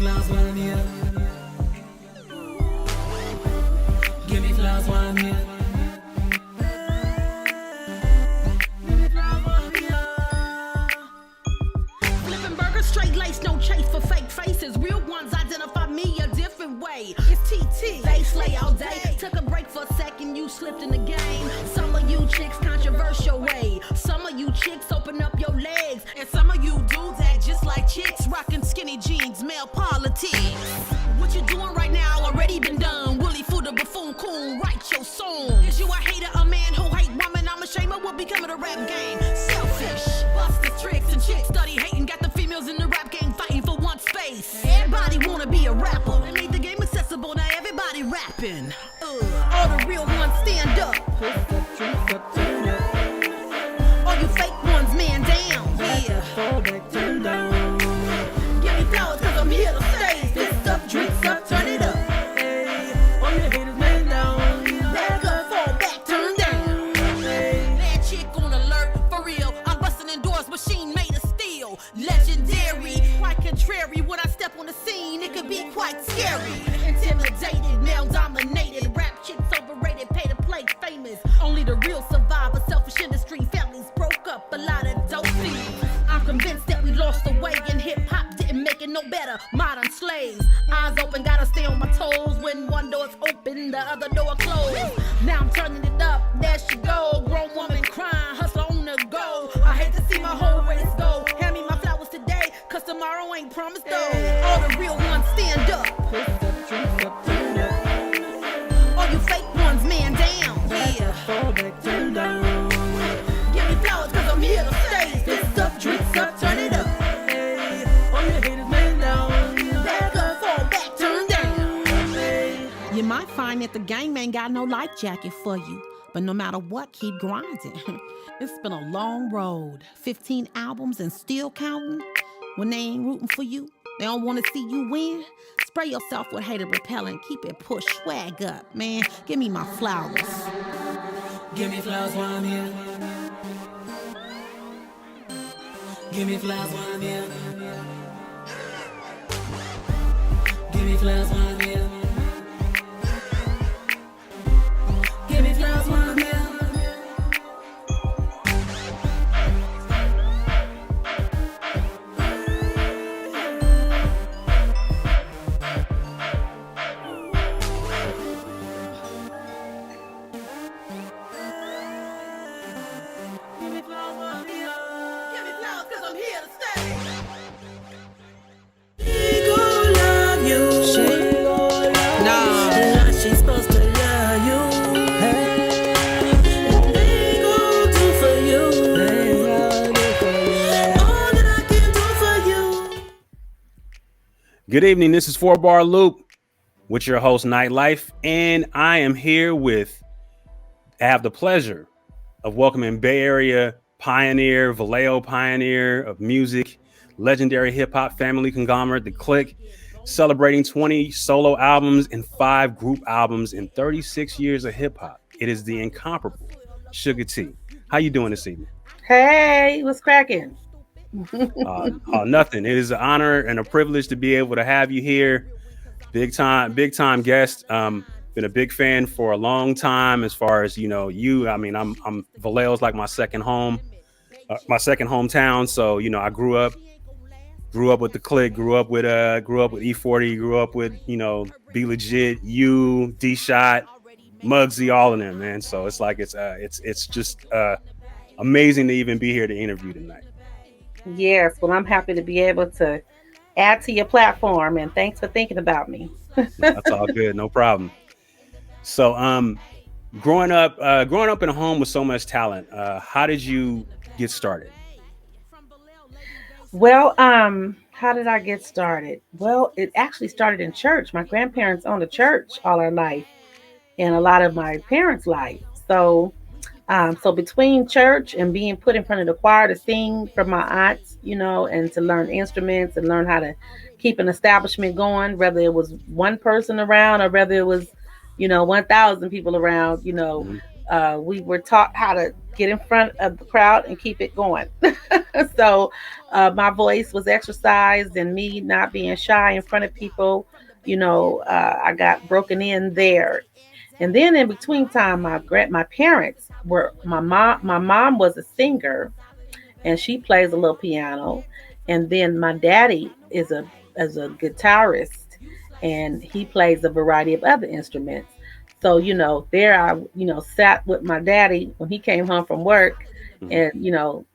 flowers while I'm here. Give me flowers while I'm here. Flipping burgers, straight lace, no chase for fake faces. Real ones identify me a different way. It's TT. They slay all day. Took a break for a second, you slipped in the game. Some of you chicks controversial way. Some of you chicks open up your legs. And some of you do that just like chicks rocking skinny jeans, male politics. What you doing right now already been done. Willie Food the buffoon coon, write your song. Is you a hater, a man who hate woman? I'm ashamed of what become of the rap game. Selfish, busters, tricks, and chicks study hating. Got the females in the rap game fighting for one space. Everybody wanna be a rapper. They made the game accessible, now everybody rapping. All the real ones stand up. All you fake ones, man down. Yeah. Give me flowers cause I'm here to stay. Fist up, drinks up, turn it up. All your haters, man down. Back up, fall back, turn down. Bad chick on alert, for real. I'm busting indoors, machine made of steel. Legendary, quite contrary. When I step on the scene, it could be quite scary. Intimidated, male dominated. Rap chicks overrated, pay to play famous. Only the real survive a selfish industry. Families broke up, a lot of dope fiends. I'm convinced that we lost the way and hip hop didn't make it no better. Modern slaves, eyes open, gotta stay on my toes. When one door's open, the other door closed. Now I'm turning it up, there she go. Grown woman crying, hustle on the go. I hate to see my whole race go. Hand me my flowers today, cause tomorrow ain't promised though. All the real ones stand up. All you fake ones, man down. Yeah. Fall back, turn down. Give me flowers cause I'm here to stay. Fist up, drinks up, turn it up. All your haters, man down. Back up, fall back, turn down. You might find that the game ain't got no life jacket for you. But no matter what, keep grinding. It's been a long road. 15 albums and still counting. When they ain't rooting for you, they don't want to see you win. Spray yourself with hater repellent. Keep it push, swag up, man. Give me my flowers. Give me flowers while I'm here. Give me flowers while I'm here. Give me flowers while I'm here. Give me flowers while I'm here. Give me flowers while I'm here. Give me flowers cause I'm here to stay. She gon' love you. She gon' love you. Like she's supposed to love you. Hey. And they gon' do for you. They gon' do for you. All that I can do for you. Good evening. This is 4BarLoop with your host Nytelife, and I am here I have the pleasure of welcoming Bay Area pioneer, Vallejo pioneer of music, legendary hip hop family conglomerate, The Click, celebrating 20 solo albums and 5 group albums in 36 years of hip hop. It is the incomparable Suga T. How you doing this evening? Hey, what's cracking? Nothing. It is an honor and a privilege to be able to have you here. Big time guest. Been a big fan for a long time. As far as I mean, I'm Vallejo's like my second home, my second hometown. So I grew up with The Click, grew up with E40, grew up with Be Legit, you, D Shot, Muggsy, all of them, man. So it's like it's just amazing to even be here to interview tonight. Yes, well, I'm happy to be able to add to your platform, and thanks for thinking about me. That's all good, no problem. So, growing up in a home with so much talent, how did you get started? Well, how did I get started? Well, it actually started in church. My grandparents owned a church all our life, and a lot of my parents' life. So between church and being put in front of the choir to sing for my aunts, and to learn instruments and learn how to keep an establishment going, whether it was one person around or whether it was 1,000 people around, we were taught how to get in front of the crowd and keep it going. So my voice was exercised, and me not being shy in front of people, I got broken in there. And then in between time, my parents were my mom was a singer, and she plays a little piano, and then my daddy is a guitarist, and he plays a variety of other instruments. So there I sat with my daddy when he came home from work, Mhm. and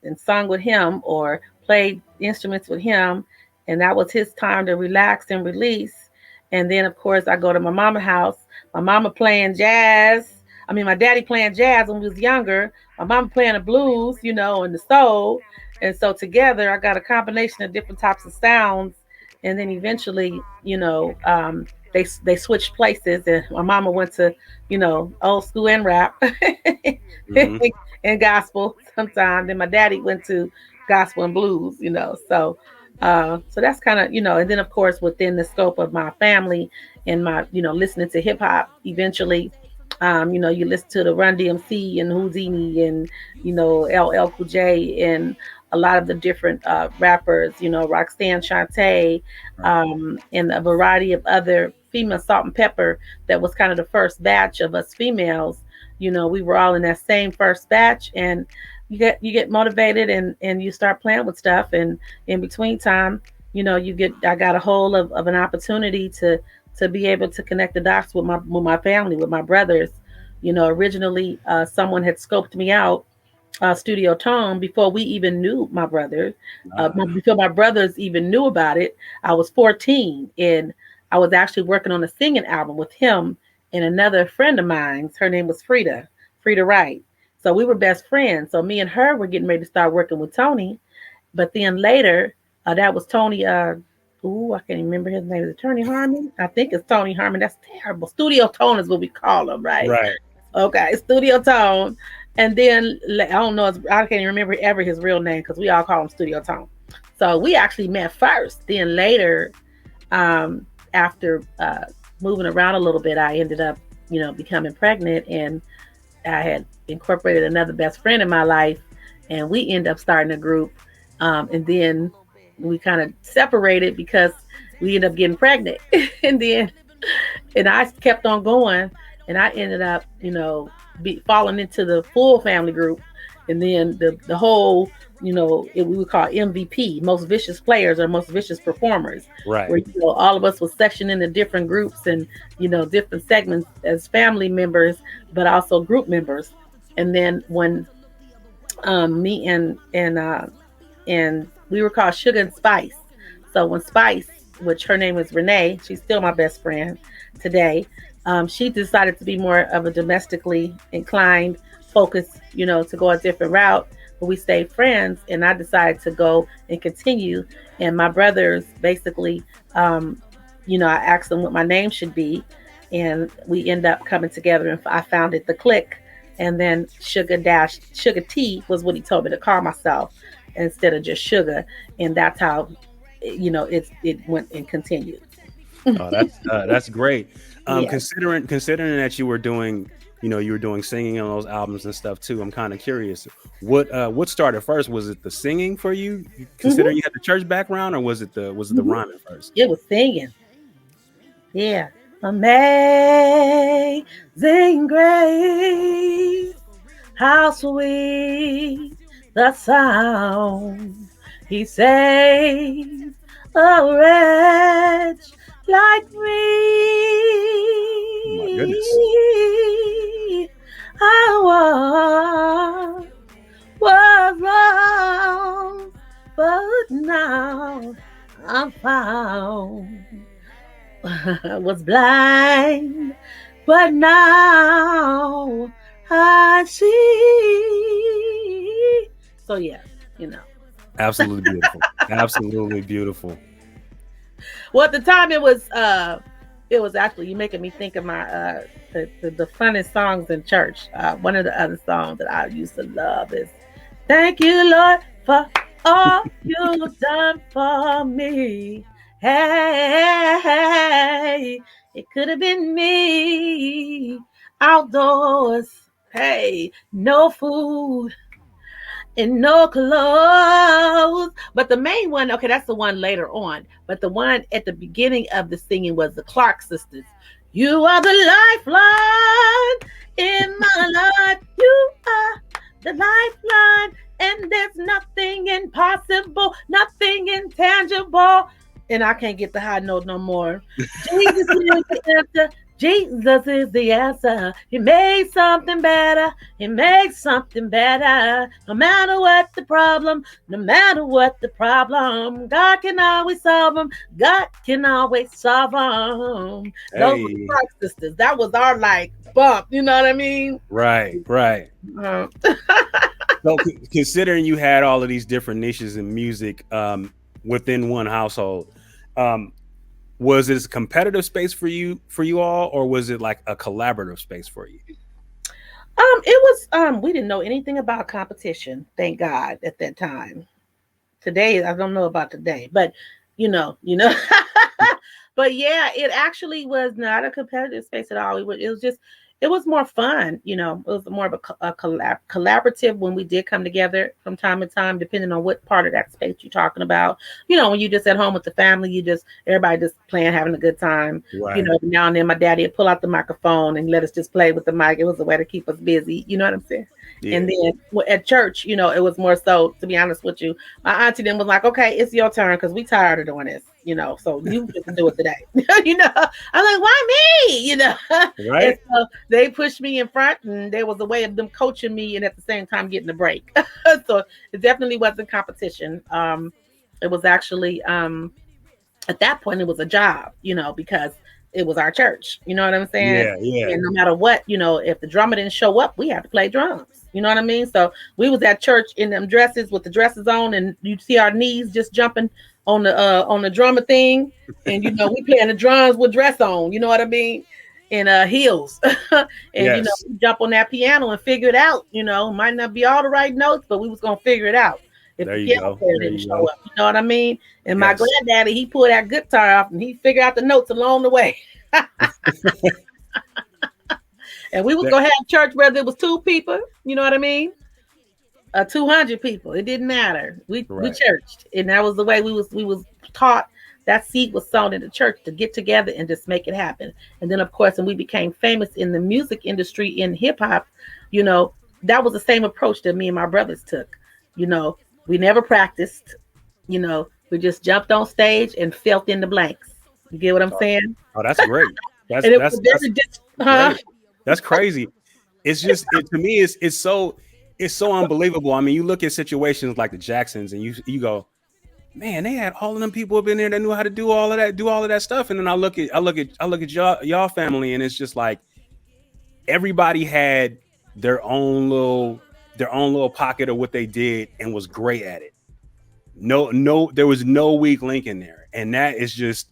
and sung with him or played instruments with him, and that was his time to relax and release. And then of course I go to my mama's house, my mama playing jazz. I mean, my daddy playing jazz when we was younger, my mama playing the blues, and the soul. And so together I got a combination of different types of sounds. And then eventually, they switched places, and my mama went to old school and rap Mhm. and gospel sometimes. Then my daddy went to gospel and blues. So that's kind of, and then of course within the scope of my family and my, listening to hip hop, eventually, you listen to the Run DMC and Houdini and, LL Cool J and a lot of the different rappers, Roxanne Shante, Right. and a variety of other female Salt and Pepper. That was kind of the first batch of us females. We were all in that same first batch, and you get motivated, and you start playing with stuff, and in between time, I got a hold of an opportunity to be able to connect the dots with my family, with my brothers. Originally, someone had scoped me out, Studio Tone, before we even knew my brother. Before my brothers even knew about it. I was 14, and I was actually working on a singing album with him and another friend of mine. Her name was Frida Wright. So we were best friends. So me and her were getting ready to start working with Tony. But then later, that was Tony. I can't even remember his name. Is it Tony Harmon? I think it's Tony Harmon. That's terrible. Studio Tone is what we call him, right? Right. Okay, Studio Tone. And then I don't know, I can't even remember ever his real name because we all call him Studio Tone. So we actually met first. Then later, after moving around a little bit, I ended up, becoming pregnant, and I had incorporated another best friend in my life, and we ended up starting a group. And then we kind of separated because we ended up getting pregnant, and I kept on going, and I ended up, falling into the full family group, and then the whole, we would call MVP, most vicious players or most vicious performers, Right. where all of us was sectioned into different groups and different segments as family members, but also group members. And then when me and we were called Sugar and Spice. So when Spice, which her name is Renee, she's still my best friend today. She decided to be more of a domestically inclined focus, to go a different route. But we stayed friends, and I decided to go and continue. And my brothers basically, I asked them what my name should be, and we end up coming together. And I founded the Click, and then Sugar T was what he told me to call myself instead of just Sugar, and that's how it went and continued. Oh, that's great. Yeah. Considering that you were doing singing on those albums and stuff too. I'm kind of curious. What started first? Was it the singing for you? hmm Considering you had the church background, or was it the hmm rhyming first? It was singing. Yeah. Amazing grace, how sweet the sound. He saved a wretch like Oh my goodness. me. I was lost, but now I'm found. I was blind, but now I see. So yeah, you know. Absolutely beautiful. Absolutely beautiful. Well, at the time it was actually, you making me think of my the funnest songs in church. One of the other songs that I used to love is "Thank You, Lord, for all you've done for me." Hey, it could have been me outdoors Hey, no food and no clothes. But the main one, okay, that's the one later on. But the one at the beginning of the singing was the Clark sisters. You are the lifeline in my life. You are the lifeline. And there's nothing impossible, nothing intangible. And I can't get the high note no more. Jesus is the answer. Jesus is the answer. He made something better. He makes something better. No matter what the problem, no matter what the problem, God can always solve them. God can always solve them. Those were the Clark sisters. That was our like bump. You know what I mean? Right. Uh, So considering you had all of these different niches in music within one household, was this a competitive space for you all, or was it like a collaborative space for you? it was we didn't know anything about competition, thank God, at that time. Today, I don't know about today, but you know. But yeah, it actually was not a competitive space at all. It was more fun. It was more of a collaborative when we did come together from time to time, depending on what part of that space you're talking about. When you just at home with the family, everybody just playing, having a good time. Right. Now and then my daddy would pull out the microphone and let us just play with the mic. It was a way to keep us busy. You know what I'm saying? Yeah. And then at church, it was more so, to be honest with you, my auntie then was like, okay, it's your turn because we tired of doing this, so you get to do it today. I'm like, why me? Right. And so they pushed me in front, and there was a way of them coaching me and at the same time getting a break. So it definitely wasn't competition. It was actually, at that point, it was a job, because it was our church. You know what I'm saying? Yeah. And no matter what, if the drummer didn't show up, we had to play drums. You know what I mean? So we was at church in them dresses with the dresses on, and you'd see our knees just jumping on the drummer thing. And we playing the drums with dress on. You know what I mean? And heels. And Yes. we jump on that piano and figure it out. Might not be all the right notes, but we was gonna figure it out. If There the you piano go. player There didn't you show go. up, you know what I mean? And my Yes. granddaddy, he pulled that guitar off and he figured out the notes along the way. And we was gonna have church whether it was 2 people, you know what I mean? 200 people. It didn't matter. We Right. churched, and that was the way we was taught. That seed was sown in the church to get together and just make it happen. And then, of course, when we became famous in the music industry in hip hop, that was the same approach that me and my brothers took. We never practiced. We just jumped on stage and felt in the blanks. You get what I'm saying? Oh, that's great. That's And it that's was that's very great. That's crazy. It's just to me it's so unbelievable. I mean, you look at situations like the Jacksons and you go, man, they had all of them people up in there that knew how to do all of that stuff. And then I look at y'all family, and it's just like everybody had their own little pocket of what they did and was great at it. No, there was no weak link in there, and that is just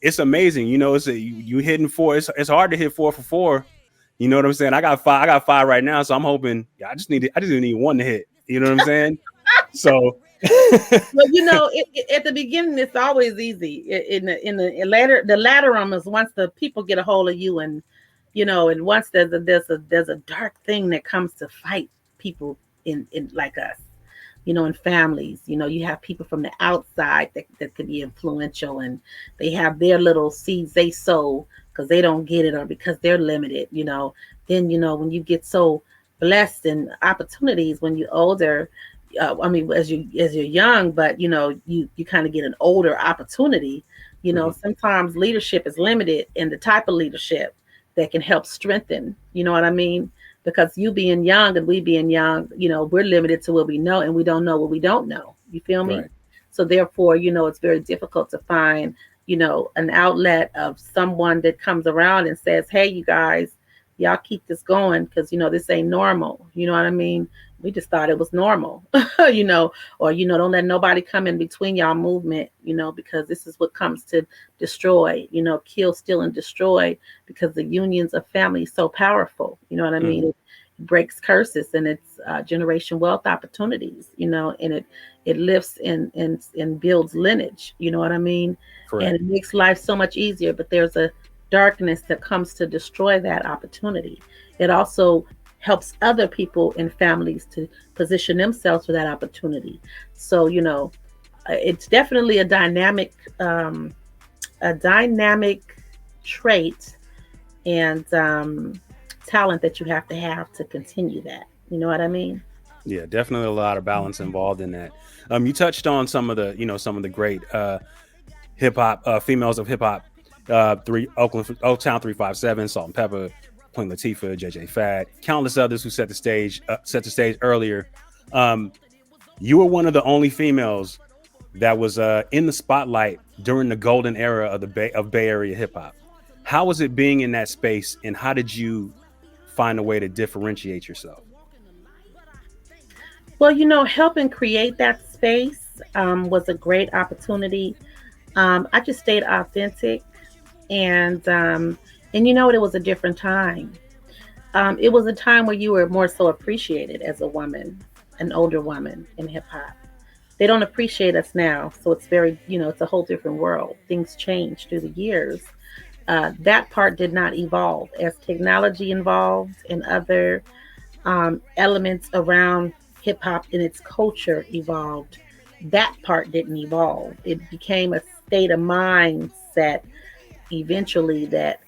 it's amazing. You hitting 4. It's hard to hit 4 for 4. You know what I'm saying? I got 5. I got 5 right now, so I'm hoping. I just need 1 to hit. You know what I'm saying? So, Well, at the beginning, it's always easy. In the latter, the laterum is once the people get a hold of you, and and once there's a dark thing that comes to fight people in like us, in families. You have people from the outside that could be influential, and they have their little seeds they sow because they don't get it or because they're limited. Then when you get so blessed in opportunities when you're older. As you're young, but you kind of get an older opportunity. Sometimes leadership is limited in the type of leadership that can help strengthen. You know what I mean? Because you being young and we being young, we're limited to what we know, and we don't know what we don't know. You feel me? Right. So therefore, it's very difficult to find, an outlet of someone that comes around and says, "Hey, you guys, y'all keep this going because this ain't normal." You know what I mean? We just thought it was normal, or don't let nobody come in between y'all movement, because this is what comes to destroy, kill, steal, and destroy, because the unions of family is so powerful. You know what I mean? It breaks curses, and it's generation wealth opportunities, and it lifts and builds lineage. You know what I mean? Correct. And it makes life so much easier. But there's a darkness that comes to destroy that opportunity. It also helps other people and families to position themselves for that opportunity. So, it's definitely a dynamic trait and talent that you have to continue that. You know what I mean? Yeah, definitely a lot of balance involved in that. You touched on some of the, some of the great hip hop females of hip hop. Three Old Town 357, Salt and Pepper, Queen Latifah, JJ Fad, countless others who set the stage earlier. Um, you were one of the only females that was in the spotlight during the golden era of Bay Area hip hop. How was it being in that space, and how did you find a way to differentiate yourself? Well, helping create that space was a great opportunity. I just stayed authentic, and you know what? It was a different time. It was a time where you were more so appreciated as a woman, an older woman in hip hop. They don't appreciate us now, so it's very, it's a whole different world. Things change through the years. That part did not evolve as technology evolved and other elements around hip hop and its culture evolved. That part didn't evolve. It became a state of mindset eventually that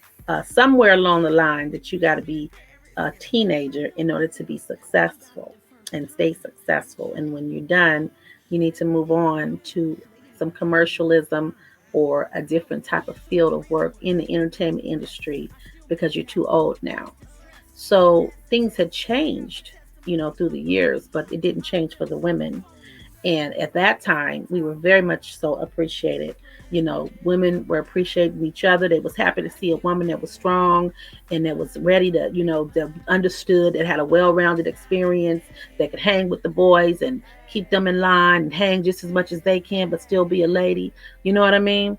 somewhere along the line that you got to be a teenager in order to be successful and stay successful. And when you're done, you need to move on to some commercialism or a different type of field of work in the entertainment industry because you're too old now. So things had changed, through the years, but it didn't change for the women. And at that time, we were very much so appreciated. Women were appreciating each other. They was happy to see a woman that was strong and that was ready to, that understood, that had a well-rounded experience, that could hang with the boys and keep them in line and hang just as much as they can, but still be a lady. You know what I mean?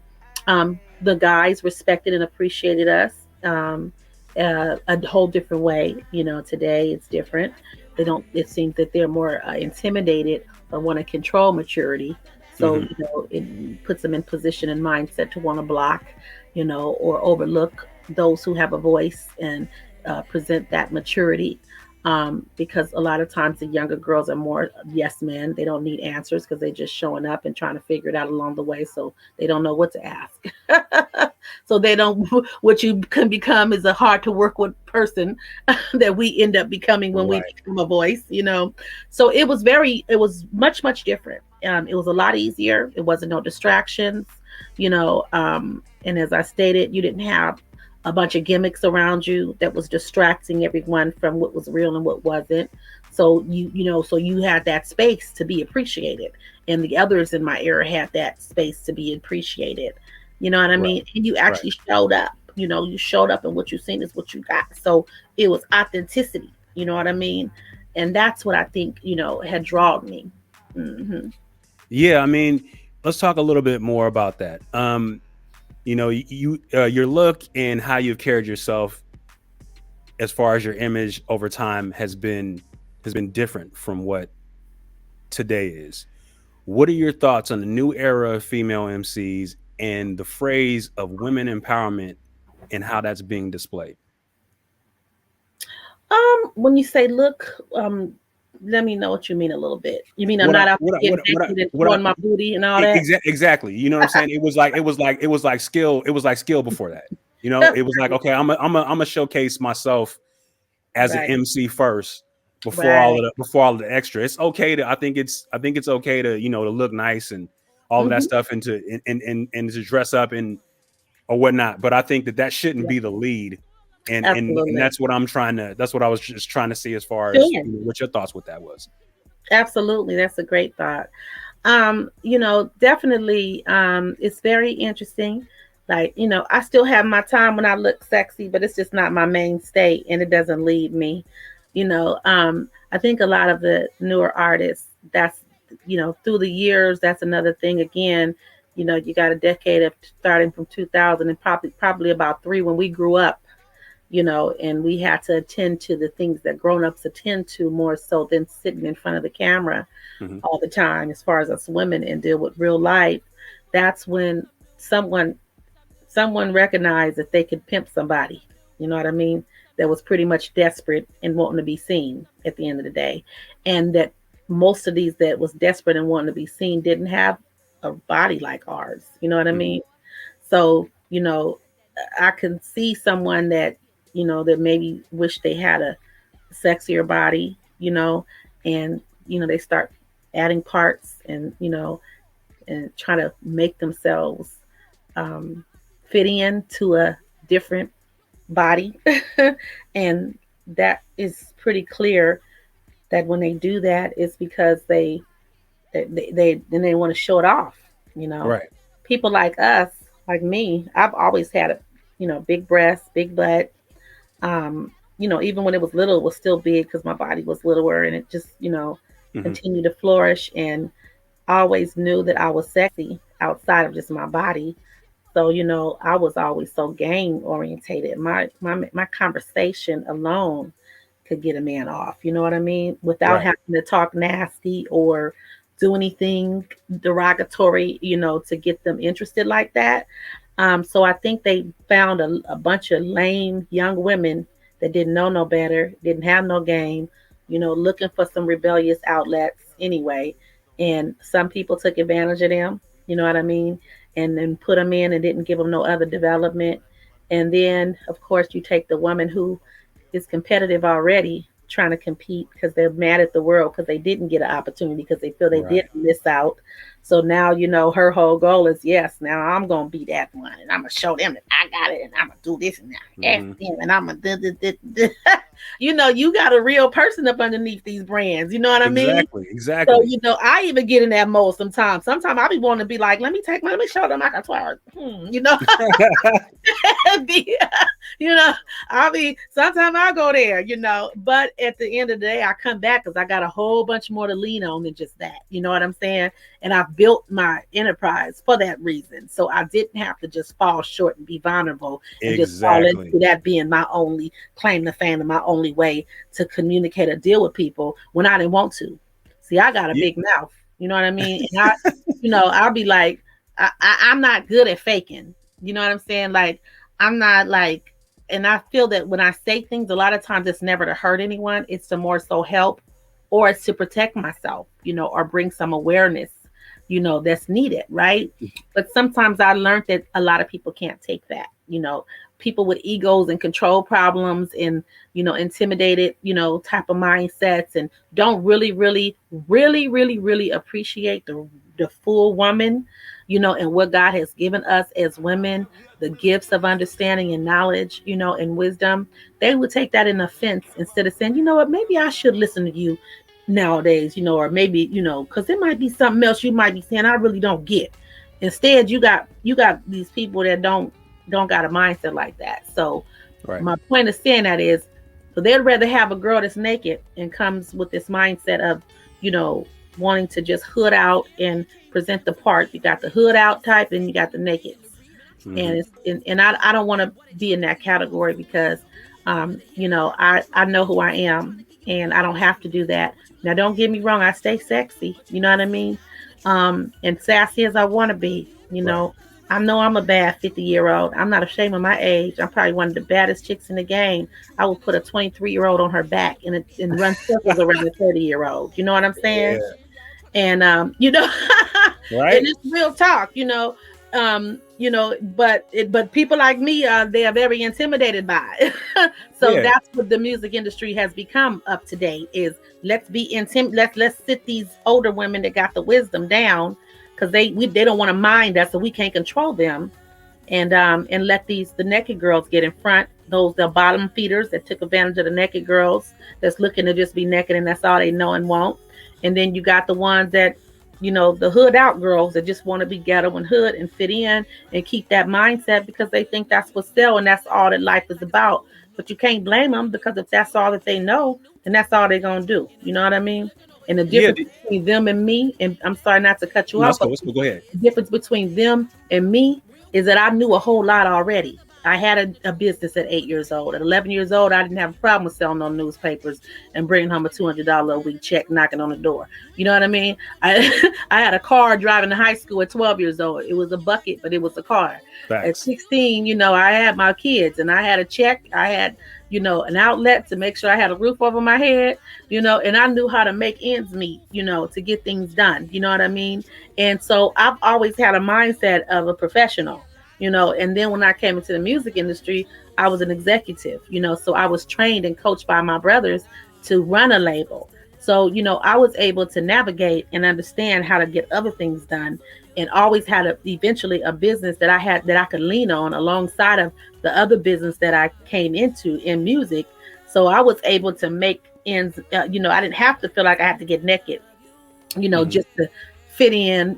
The guys respected and appreciated us. A whole different way. Today it's different. They don't. It seems that they're more intimidated or want to control maturity. So Hmm. it puts them in position and mindset to want to block, or overlook those who have a voice and present that maturity. Because a lot of times the younger girls are more yes men. They don't need answers because they're just showing up and trying to figure it out along the way. So they don't know what to ask. So they don't. What you can become is a hard to work with person that we end up becoming when we Right. become a voice. So it was much different. It was a lot easier. It wasn't no distractions. And as I stated, you didn't have a bunch of gimmicks around you that was distracting everyone from what was real and what wasn't. So so you had that space to be appreciated, and the others in my era had that space to be appreciated. You know what I Right. mean? And you Right. actually showed up. You showed up, and what you seen is what you got. So it was authenticity. You know what I mean? And that's what I think had drawn me. Hmm. Yeah. I mean, let's talk a little bit more about that. Your look and how you've carried yourself as far as your image over time has been different from what today is. What are your thoughts on the new era of female MCs and the phrase of women empowerment and how that's being displayed? When you say look, let me know what you mean a little bit. You mean I'm What I not out what I there what I, getting what I, naked and what I showing my booty and all that? exactly. You know what I'm saying? It was like skill. It was like skill before that. It was like, okay, I'm a showcase myself as an Right, MC first right. before all of the extra. It's okay to I think it's okay to to look nice and all of that Hmm. stuff and to dress up and or whatnot. But I think that shouldn't Yeah, be the lead. And absolutely. that's what I was just trying to see as far as Sure. what your thoughts with that was. Absolutely. That's a great thought. Definitely, it's very interesting. Like, I still have my time when I look sexy, but it's just not my mainstay and it doesn't lead me. I think a lot of the newer artists, that's, through the years, that's another thing again. You got a decade of starting from 2000 and probably about three when we grew up, and we had to attend to the things that grown-ups attend to more so than sitting in front of the camera Hmm. all the time as far as us women and deal with real life. That's when someone someone recognized that they could pimp somebody. You know what I mean? that was pretty much desperate and wanting to be seen at the end of the day. And that most of these that was desperate and wanting to be seen didn't have a body like ours. You know what I Mhm. mean? So, I can see someone that, that maybe wish they had a sexier body, and, they start adding parts and, and try to make themselves um, fit into a different body. And that is pretty clear that when they do that, it's because they want to show it off. You know, Right. people like us, like me, I've always had a big breast, big butt. Even when it was little, it was still big because my body was littler, and it just Hmm. continued to flourish. And I always knew that I was sexy outside of just my body. So, I was always so game orientated. My conversation alone could get a man off. You know what I mean? Without Right. having to talk nasty or do anything derogatory, to get them interested like that. So I think they found a bunch of lame young women that didn't know no better, didn't have no game, looking for some rebellious outlets anyway. And some people took advantage of them, you know what I mean? And then put them in and didn't give them no other development. And then, of course, you take the woman who is competitive already, trying to compete because they're mad at the world because they didn't get an opportunity because they feel they Right. did miss out. So now, her whole goal is, yes, now I'm going to be that one and I'm going to show them that I got it and I'm going to do this and that. Ask Hmm. them and I'm going to. You got a real person up underneath these brands. You know what I mean? Exactly. So, Exactly. I even get in that mode sometimes. Sometimes I be wanting to be like, let me show them I can twerk. Be- you know, sometimes I go there, but at the end of the day, I come back because I got a whole bunch more to lean on than just that. You know what I'm saying? And I've built my enterprise for that reason. So I didn't have to just fall short and be vulnerable and just fall Exactly. into that being my only claim to fame and my only way to communicate or deal with people when I didn't want to. See, I got a Yeah. big mouth. You know what I mean? And I'll be like, I'm not good at faking. You know what I'm saying? Like, I'm not like, and I feel that when I say things, a lot of times it's never to hurt anyone. It's to more so help, or it's to protect myself, or bring some awareness, that's needed, right? But sometimes I learned that a lot of people can't take that, people with egos and control problems and, intimidated, type of mindsets and don't really, really, really, really, really appreciate the full woman, and what God has given us as women, the gifts of understanding and knowledge, and wisdom. They would take that in offense instead of saying, you know what, maybe I should listen to you nowadays, or maybe, because it might be something else you might be saying I really don't get. Instead, you got these people that don't got a mindset like that. So Right. my point of saying that is, so they'd rather have a girl that's naked and comes with this mindset of, you know, wanting to just hood out and present the part. You got the hood out type and you got the naked. Hmm. And I don't want to be in that category because I know who I am and I don't have to do that. Now don't get me wrong, I stay sexy, you know what I mean? And sassy as I want to be, Right. I know I'm a bad 50-year-old. I'm not ashamed of my age. I'm probably one of the baddest chicks in the game. I will put a 23-year-old on her back and run circles around a 30-year-old. You know what I'm saying? Yeah. And and Right. it's real talk, but people like me, they are very intimidated by it. So Yeah. that's what the music industry has become up to date is let's be let's sit these older women that got the wisdom down because they don't want to mind us, so we can't control them, and let the naked girls get in front. Those the bottom feeders that took advantage of the naked girls that's looking to just be naked and that's all they know and want. And then you got the ones that, the hood out girls that just want to be ghetto and hood and fit in and keep that mindset because they think that's what's sell and that's all that life is about. But you can't blame them because if that's all that they know, then that's all they're gonna do. You know what I mean? And the Yeah. difference between them and me, and I'm sorry not to cut you No, off, let's go. but Let's go. Go ahead. the difference between them and me is that I knew a whole lot already. I had a business at 8 years old. At 11 years old, I didn't have a problem with selling on newspapers and bringing home a $200 a week check, knocking on the door. You know what I mean? I had a car driving to high school at 12 years old. It was a bucket, but it was a car. At Facts. 16, I had my kids and I had a check. I had, an outlet to make sure I had a roof over my head, and I knew how to make ends meet, to get things done. You know what I mean? And so I've always had a mindset of a professional, and then when I came into the music industry, I was an executive, so I was trained and coached by my brothers to run a label. So, I was able to navigate and understand how to get other things done, and always had eventually a business that I could lean on alongside of the other business that I came into in music. So I was able to make ends, I didn't have to feel like I had to get naked, Mhm. just to fit in,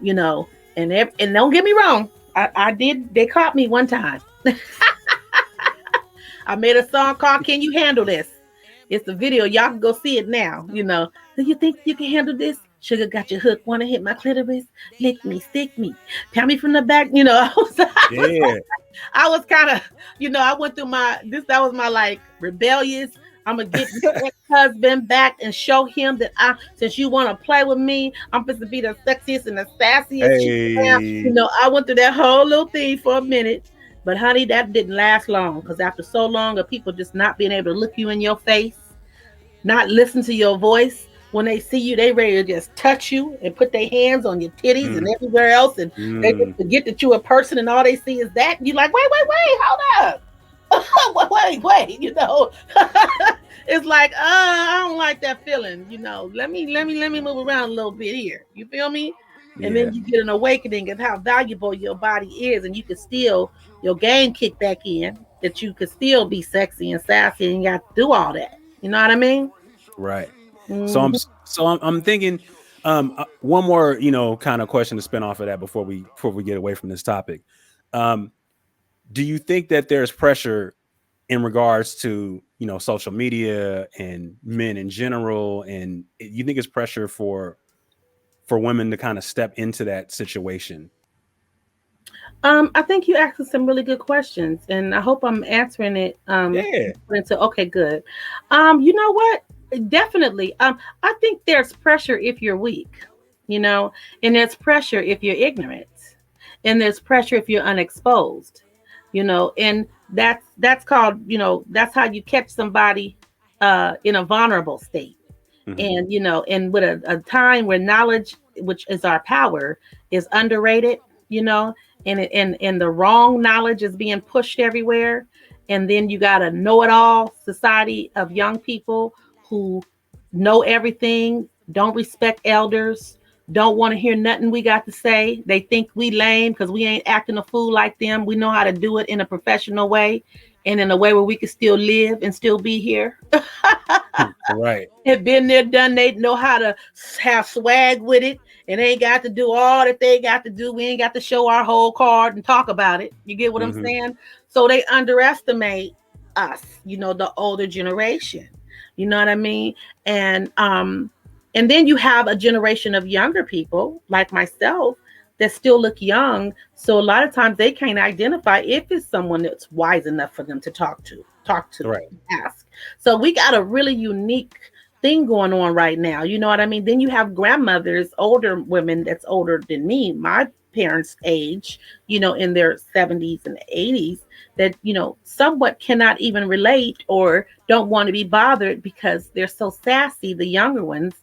and don't get me wrong. I did. They caught me one time. I made a song called "Can You Handle This?" It's a video. Y'all can go see it now. Do you think you can handle this? Sugar got your hook. Want to hit my clitoris? Lick me, stick me, pat me from the back. Yeah. I was kind of, I went through that was my like rebellious. I'm gonna get my ex-husband back and show him that since you want to play with me, I'm supposed to be the sexiest and the sassiest chick around. Hey. I went through that whole little thing for a minute, but honey, that didn't last long because after so long of people just not being able to look you in your face, not listen to your voice. When they see you, they ready to just touch you and put their hands on your titties and Mm, everywhere else, and they just mm. forget that you're a person, and all they see is that. And you're like, wait, hold up. wait, it's like, I don't like that feeling. Let me move around a little bit here. You feel me? And Yeah. then you get an awakening of how valuable your body is, and you can still your game kick back in. That you could still be sexy and sassy, and you got to do all that. You know what I mean? Right. So Hmm. I'm thinking one more, kind of question to spin off of that before we get away from this topic. Um do you think that there's pressure in regards to, social media and men in general, and you think it's pressure for women to kind of step into that situation? I think you asked some really good questions, and I hope I'm answering it. Yeah. Into okay, good. You know what? Definitely. I think there's pressure if you're weak, and there's pressure if you're ignorant, and there's pressure if you're unexposed, and that's called, that's how you catch somebody in a vulnerable state. Hmm. And with a time where knowledge, which is our power, is underrated, you know and the wrong knowledge is being pushed everywhere. And then you got a know-it-all society of young people who know everything, don't respect elders, don't want to hear nothing we got to say. They think we lame because we ain't acting a fool like them. We know how to do it in a professional way, and in a way where we can still live and still be here. Right. Have been there, done. They know how to have swag with it, and they ain't got to do all that they got to do. We ain't got to show our whole card and talk about it. You get what I'm Hmm. saying? So they underestimate us, the older generation. You know what I mean? And then you have a generation of younger people like myself that still look young. So a lot of times they can't identify if it's someone that's wise enough for them to talk to, Right. ask. So we got a really unique thing going on right now. You know what I mean? Then you have grandmothers, older women that's older than me, my parents' age, in their 70s and 80s, that, somewhat cannot even relate or don't want to be bothered because they're so sassy, the younger ones,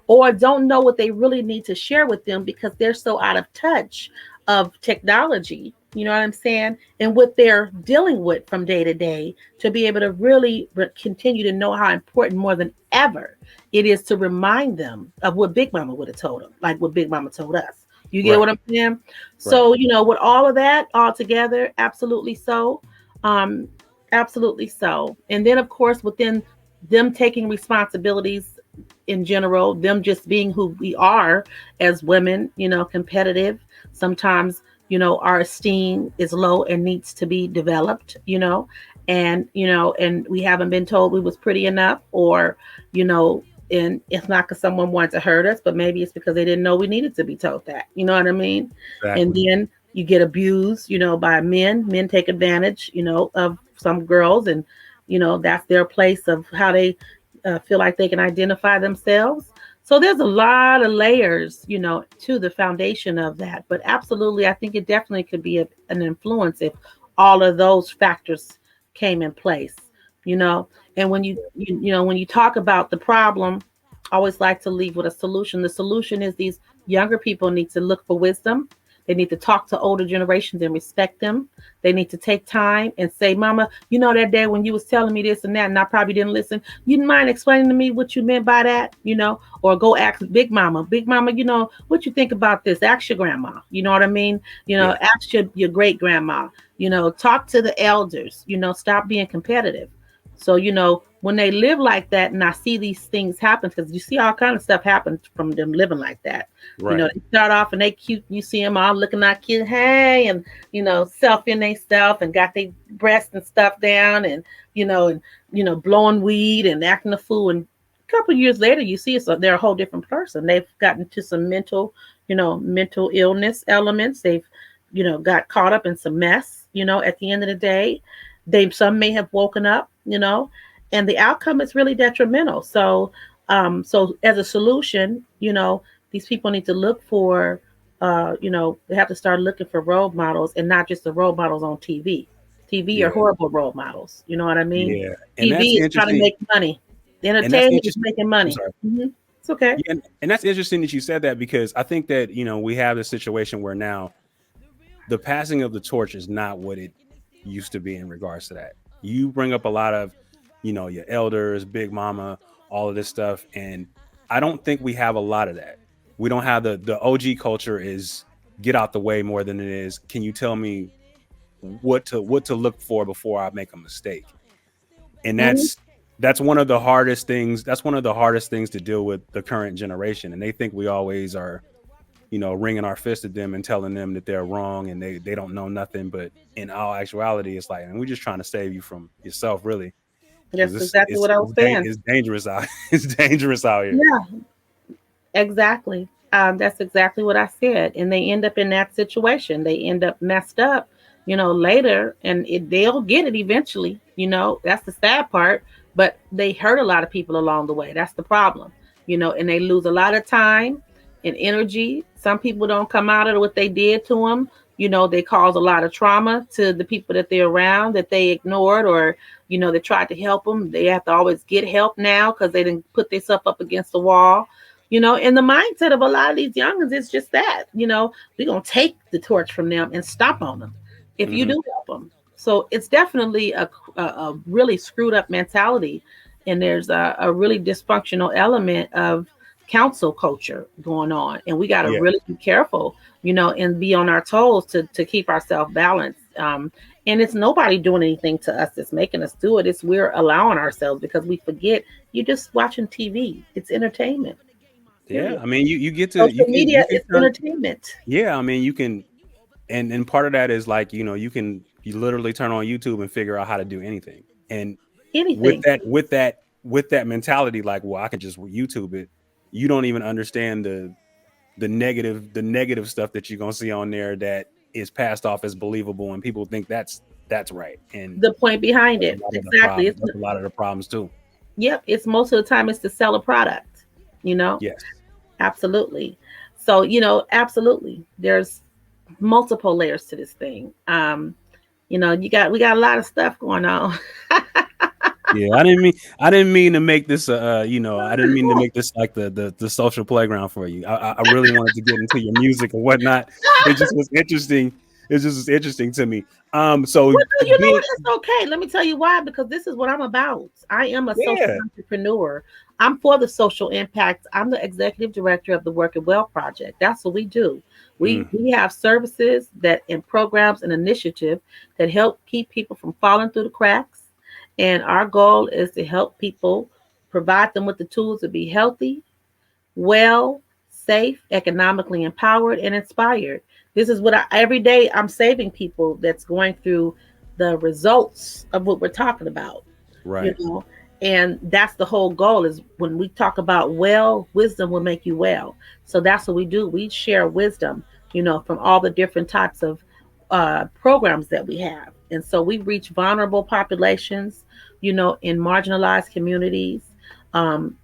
or don't know what they really need to share with them because they're so out of touch of technology. You know what I'm saying? And what they're dealing with from day to day, to be able to really continue to know how important more than ever it is to remind them of what Big Mama would have told them, like what Big Mama told us. You get Right. what I'm saying? Right. So, with all of that all together, absolutely so. Um, Absolutely so. And then, of course, within them taking responsibilities in general, them just being who we are as women, competitive. Sometimes, our esteem is low and needs to be developed, and we haven't been told we was pretty enough, or, and it's not because someone wanted to hurt us, but maybe it's because they didn't know we needed to be told that. You know what I mean? And Exactly. then You get abused, by men. Men take advantage, of some girls, and that's their place of how they feel like they can identify themselves. So there's a lot of layers, to the foundation of that. But absolutely, I think it definitely could be an influence if all of those factors came in place, you know. And when you talk about the problem, I always like to leave with a solution. The solution is these younger people need to look for wisdom. They need to talk to older generations and respect them. They need to take time and say, Mama, that day when you was telling me this and that, and I probably didn't listen. You mind explaining to me what you meant by that? Or go ask Big Mama. Big Mama, what you think about this? Ask your grandma. You know what I mean? Yeah. Ask your great grandma. Talk to the elders. Stop being competitive. So, when they live like that, and I see these things happen, because you see all kind of stuff happen from them living like that. Right. They start off and they cute. You see them all looking like cute, hey, and selfing they self and got their breasts and stuff down, and blowing weed and acting a fool. And a couple of years later, you see they're a whole different person. They've gotten to some mental illness elements. They've got caught up in some mess. At the end of the day, some may have woken up. And the outcome is really detrimental. So, so as a solution, these people need to look for, they have to start looking for role models, and not just the role models on TV. TV are Yeah. horrible role models. You know what I mean? Yeah. And that's TV is trying to interesting. make money. The And that's entertainment is interesting. making I'm money. sorry. It's okay. Yeah, and that's interesting that you said that, because I think that, we have this situation where now the passing of the torch is not what it used to be in regards to that. You bring up a lot of, your elders, Big Mama, all of this stuff. And I don't think we have a lot of that. We don't have the OG culture is get out the way more than it is, can you tell me what to look for before I make a mistake? And Mhm. that's one of the hardest things. That's one of the hardest things to deal with the current generation. And they think we always are, wringing our fist at them and telling them that they're wrong and they don't know nothing. But in all actuality, it's like, and we're just trying to save you from yourself, really, because That's exactly what I was saying. it's dangerous out. It's dangerous out here. Yeah, exactly. That's exactly what I said. And they end up in that situation. They end up messed up, later, and they'll get it eventually. That's the sad part. But they hurt a lot of people along the way. That's the problem, and they lose a lot of time and energy. Some people don't come out of what they did to them. They cause a lot of trauma to the people that they're around, that they ignored, or, they tried to help them. They have to always get help now because they didn't put themselves up against the wall. And the mindset of a lot of these youngins is just that, we're going to take the torch from them and stomp on them if you Hmm. do help them. So it's definitely a really screwed up mentality. And there's a really dysfunctional element of council culture going on. And we got to Yeah. really be careful, and be on our toes to keep ourselves balanced. And it's nobody doing anything to us that's making us do it. It's we're allowing ourselves, because we forget you're just watching TV. It's entertainment. Yeah. Period. I mean, you get to Social you media can is turn. entertainment. Yeah. I mean, you can, and part of that is like, you literally turn on YouTube and figure out how to do anything. And with Anything. that mentality, like, well, I can just YouTube it. You don't even understand the negative stuff that you're gonna see on there that is passed off as believable, and people think that's right. And The point behind that's a it. lot of the Exactly. problems. That's a lot of the problems too. Yep. It's most of the time it's to sell a product, you know? Yes. Absolutely. So, absolutely. There's multiple layers to this thing. We got a lot of stuff going on. Yeah, I didn't mean to make this I didn't mean to make this like the social playground for you. I really wanted to get into your music and whatnot. It just was interesting. It just was interesting to me. So Well, no, you know being what? It's okay. Let me tell you why. Because this is what I'm about. I am a social yeah. entrepreneur. I'm for the social impact. I'm the executive director of the Work and Well Project. That's what we do. We Mm, we have services that and programs and initiative that help keep people from falling through the cracks. And our goal is to help people, provide them with the tools to be healthy, well, safe, economically empowered, and inspired. This is what every day I'm saving people that's going through the results of what we're talking about, you right. know. And that's the whole goal is when we talk about well, wisdom will make you well. So that's what we do. We share wisdom, from all the different types of programs that we have. And so we reach vulnerable populations, in marginalized communities,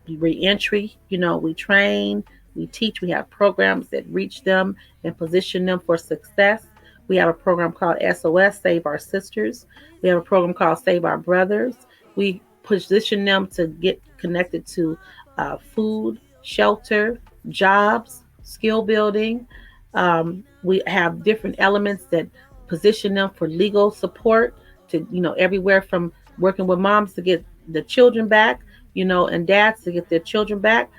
reentry, we train, we teach, we have programs that reach them and position them for success. We have a program called SOS, Save Our Sisters. We have a program called Save Our Brothers. We position them to get connected to food, shelter, jobs, skill building. We have different elements that position them for legal support to, everywhere from working with moms to get the children back, and dads to get their children back.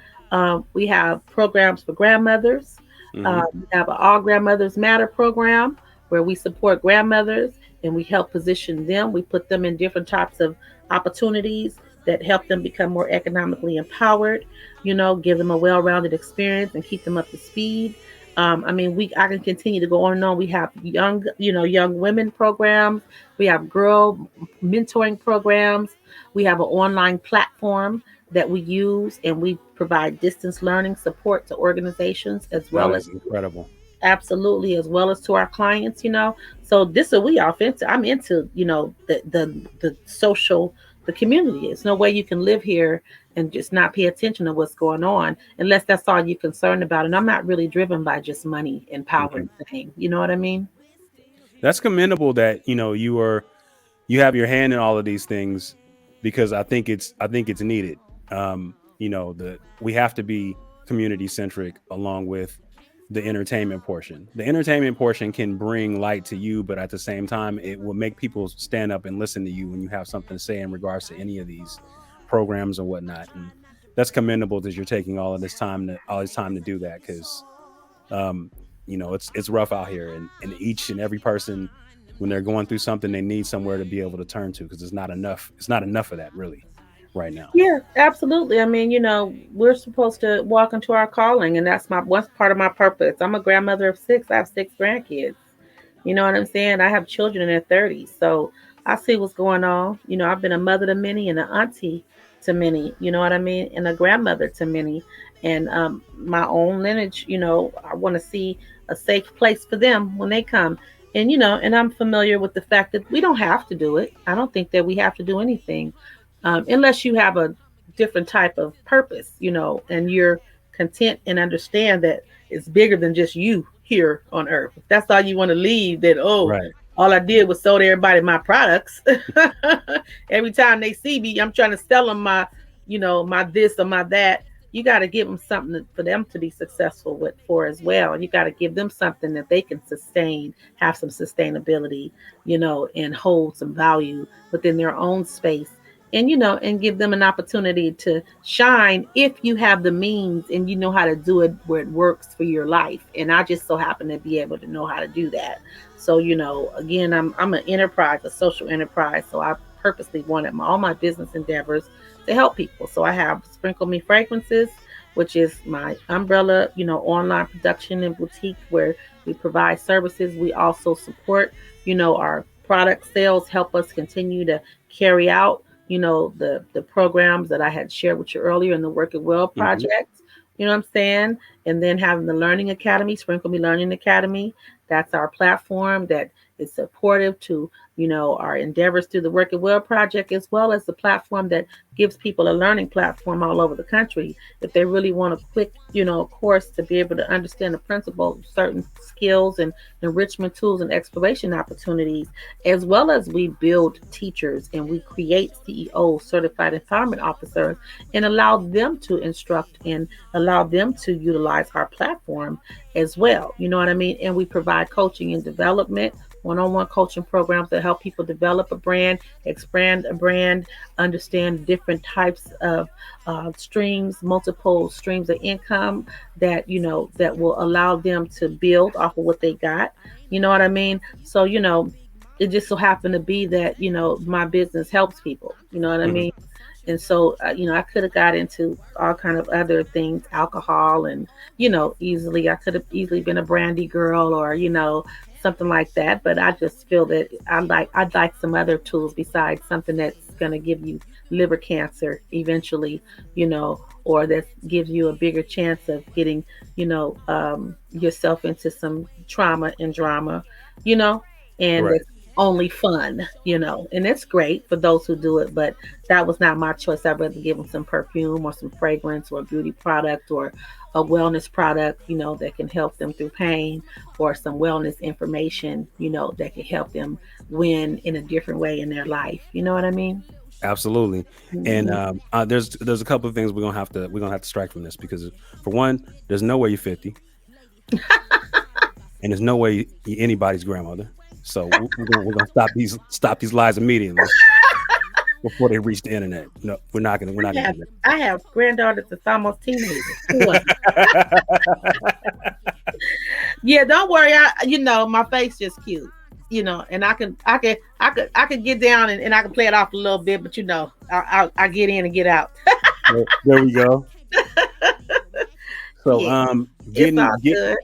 We have programs for grandmothers. Hmm. We have an All Grandmothers Matter program where we support grandmothers and we help position them. We put them in different types of opportunities that help them become more economically empowered, give them a well rounded experience and keep them up to speed. I can continue to go on and on. We have young women programs. We have girl mentoring programs. We have an online platform that we use, and we provide distance learning support to organizations as That well as is incredible. absolutely as well as to our clients. So this is we off into. I'm into the social, the community. It's no way you can live here and just not pay attention to what's going on unless that's all you're concerned about. And I'm not really driven by just money and power Mhm. and fame. You know what I mean? That's commendable that you have your hand in all of these things, because I think it's needed. The we have to be community centric along with the entertainment portion. The entertainment portion can bring light to you, but at the same time, it will make people stand up and listen to you when you have something to say in regards to any of these programs or whatnot. And that's commendable that you're taking all this time to do that, because um, it's rough out here, and each and every person, when they're going through something, they need somewhere to be able to turn to, because it's not enough of that really right now. Yeah, absolutely. I mean, we're supposed to walk into our calling, and that's my one part of my purpose. I'm a grandmother of six. I have six grandkids. You know what I'm saying? I have children in their 30s. So I see what's going on. I've been a mother to many and an auntie to many, you know what I mean? And a grandmother to many. And my own lineage, I want to see a safe place for them when they come. And I'm familiar with the fact that we don't have to do it. I don't think that we have to do anything unless you have a different type of purpose, and you're content and understand that it's bigger than just you here on earth. If that's all you want to leave, that, oh, Right. all I did was sold everybody my products. Every time they see me, I'm trying to sell them my this or my that. You got to give them something for them to be successful with for as well. And you got to give them something that they can sustain, have some sustainability, and hold some value within their own space, and give them an opportunity to shine if you have the means and you know how to do it where it works for your life. And I just so happen to be able to know how to do that. So, again, I'm an enterprise, a social enterprise. So I purposely wanted all my business endeavors to help people. So I have Sprinkle Me Fragrances, which is my umbrella, online production and boutique where we provide services. We also support, our product sales, help us continue to carry out, the programs that I had shared with you earlier in the Work It Well Hmm. project. You know what I'm saying? And then having the Learning Academy, Sprinkle Me Learning Academy. That's our platform that is supportive to, our endeavors through the Work It Well project, as well as the platform that gives people a learning platform all over the country. If they really want a quick, course to be able to understand the principle, certain skills and enrichment tools and exploration opportunities, as well as we build teachers and we create CEOs, certified empowerment officers, and allow them to instruct and allow them to utilize our platform as well. You know what I mean? And we provide coaching and development, one-on-one coaching programs that help people develop a brand, expand a brand, understand different types of streams, multiple streams of income that that will allow them to build off of what they got. You know what I mean? So it just so happened to be that my business helps people. You know what I Hmm. mean? And so I could have got into all kind of other things, alcohol, and easily I could have easily been a brandy girl or something like that. But I just feel that I'd like some other tools besides something that's going to give you liver cancer eventually, or that gives you a bigger chance of getting, yourself into some trauma and drama, you know, and Right. it's only fun, and it's great for those who do it, but that was not my choice. I'd rather give them some perfume or some fragrance or a beauty product or a wellness product, that can help them through pain, or some wellness information, that can help them win in a different way in their life. You know what I mean? Absolutely. And Mhm. there's a couple of things we're gonna have to strike from this because for one, there's no way you're 50, and there's no way you're anybody's grandmother. So we're gonna stop these lies immediately before they reach the internet. No, we're not I gonna have do I have granddaughters that's almost teenagers. Two of 'em. that. Yeah, don't worry. My face just cute. And I can get down and I can play it off a little bit, but I get in and get out. There we go. So Yeah, it's all good.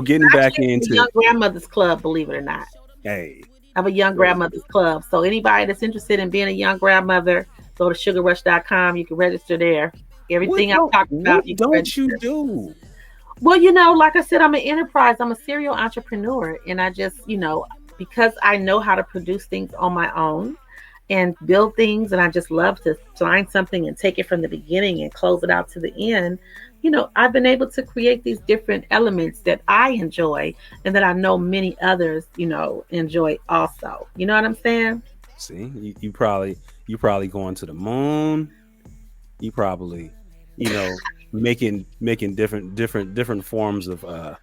getting back Actually, I'm a into young grandmother's club, believe it or not. hey, I have a young there we go. grandmother's club. So anybody that's interested in being a young grandmother, go to sugarrush.com. You can register there. Everything I'm talking What about, you can don't you register. do? Well, like I said, I'm an enterprise. I'm a serial entrepreneur. And I just, because I know how to produce things on my own and build things, and I just love to find something and take it from the beginning and close it out to the end. I've been able to create these different elements that I enjoy and that I know many others, enjoy also. You know what I'm saying? See, you probably going to the moon. You probably, you know, making different forms of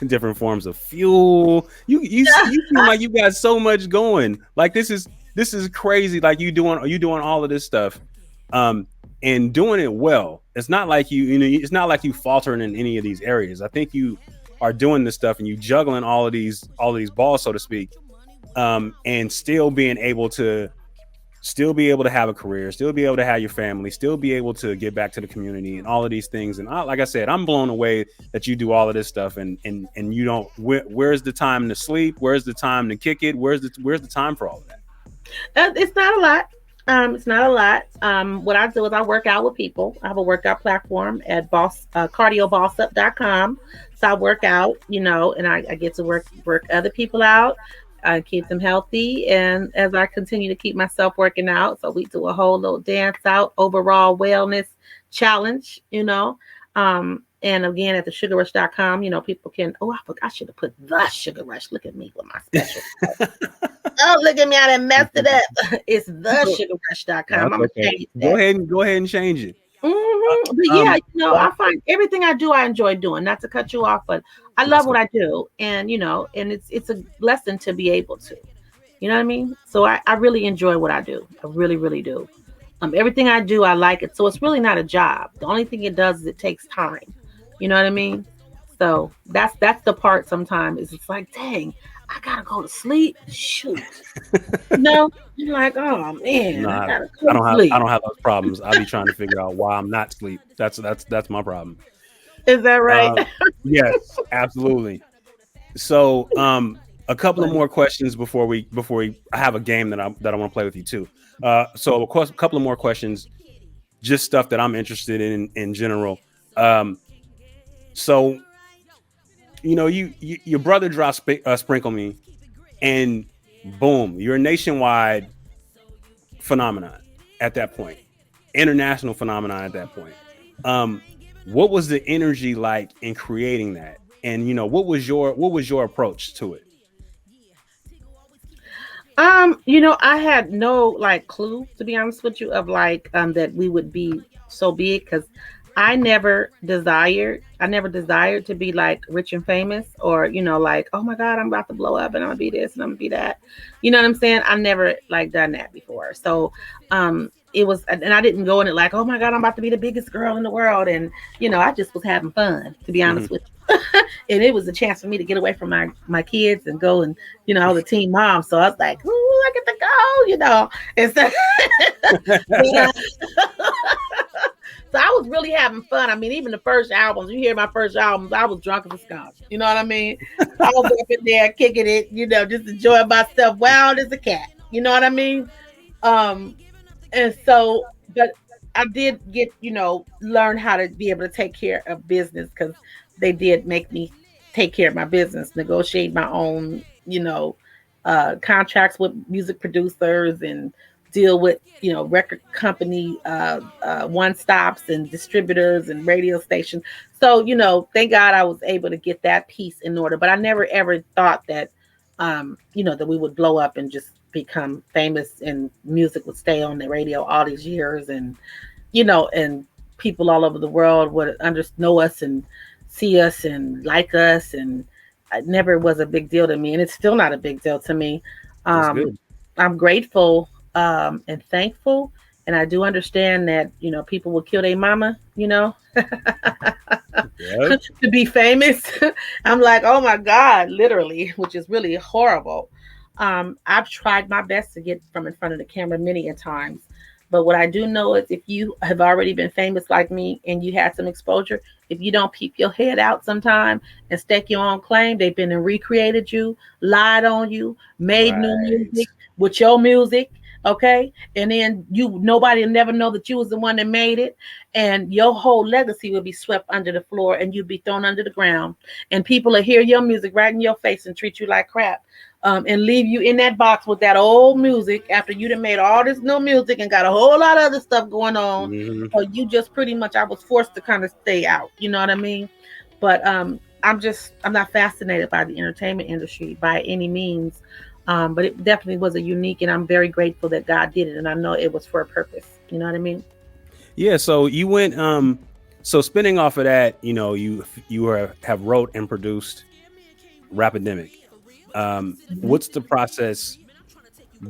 different forms of fuel. You seem like you got so much going. Like this is crazy. Like you doing all of this stuff, um, and doing it well. It's not like it's not like you faltering in any of these areas. I think you are doing this stuff and you juggling all of these balls, so to speak, and still be able to have a career, still be able to have your family, still be able to get back to the community and all of these things. And like I said, I'm blown away that you do all of this stuff and you don't. Where's the time to sleep? Where's the time to kick it? Where's the time for all of that? It's not a lot. It's not a lot. What I do is I work out with people. I have a workout platform at cardiobossup.com. So I work out, and I get to work other people out. I keep them healthy, and as I continue to keep myself working out, so we do a whole little dance out overall wellness challenge, and again at the sugarrush.com, people can. Oh, I should have put the Sugar Rush. Look at me with my special. Oh, look at me! I done messed it up. It's No, thesugarrush.com. it's I'm gonna okay. change that. Go ahead and change it. But yeah, Um, I find everything I do, I enjoy doing. Not to cut you off, but I love that's what okay. I do, and and it's a lesson to be able to. You know what I mean? So I really enjoy what I do. I really, really do. Everything I do, I like it. So it's really not a job. The only thing it does is it takes time. You know what I mean? So that's the part sometimes is it's like, dang, I gotta go to sleep. Shoot. You're like, oh man, I Nah, gotta I go to don't have I sleep. don't have those problems. I be trying to figure out why I'm not sleep. That's my problem. Is that right? Um, yes, absolutely. So, a couple of Funny. more questions before we I have a game that I want to play with you too. So of course, a couple of more questions, just stuff that I'm interested in general. Um, so your brother dropped Sprinkle Me, and boom, you're a nationwide phenomenon at that point, international phenomenon at that point. Um, what was the energy like in creating that? And what was your approach to it? I had no like clue to be honest with you of like that we would be so big because I never desired to be like rich and famous or like, oh my God, I'm about to blow up and I'm gonna be this and I'm gonna be that. You know what I'm saying? I never like done that before. So it was, and I didn't go in it like, oh my God, I'm about to be the biggest girl in the world. And I just was having fun, to be Hmm. honest with you. And it was a chance for me to get away from my kids and go and all the teen moms. So I was like, ooh, I get to go, and so, but, so I was was really having fun. I mean, even the first albums, you hear my first albums, I was drunk as a skunk. You know what I mean? I was up in there kicking it, just enjoying myself, wild as a cat. You know what I mean? Um, and so, but I did get, learn how to be able to take care of business because they did make me take care of my business, negotiate my own, contracts with music producers and deal with, record company one stops and distributors and radio stations. So, thank God I was able to get that piece in order. But I never ever thought that, that we would blow up and just become famous and music would stay on the radio all these years and people all over the world would know us and see us and like us, and it never was a big deal to me, and it's still not a big deal to me. That's um good. I'm grateful and thankful, and I do understand that people will kill their mama, Yep. to be famous. I'm like, oh my God, literally, which is really horrible. I've tried my best to get from in front of the camera many a times. But what I do know is if you have already been famous like me and you had some exposure, if you don't peep your head out sometime and stake your own claim, they've been and recreated you, lied on you, made new Right. music with your music, okay? And then nobody will never know that you was the one that made it, and your whole legacy will be swept under the floor and you'll be thrown under the ground. And people will hear your music right in your face and treat you like crap. And leave you in that box with that old music after you done made all this new music and got a whole lot of other stuff going on. Hmm. So you just pretty much, I was forced to kind of stay out. You know what I mean? But I'm not fascinated by the entertainment industry by any means. But it definitely was a unique, and I'm very grateful that God did it, and I know it was for a purpose. You know what I mean? Yeah. So you went. So spinning off of that, have wrote and produced Rapidemic. Mhm. What's the process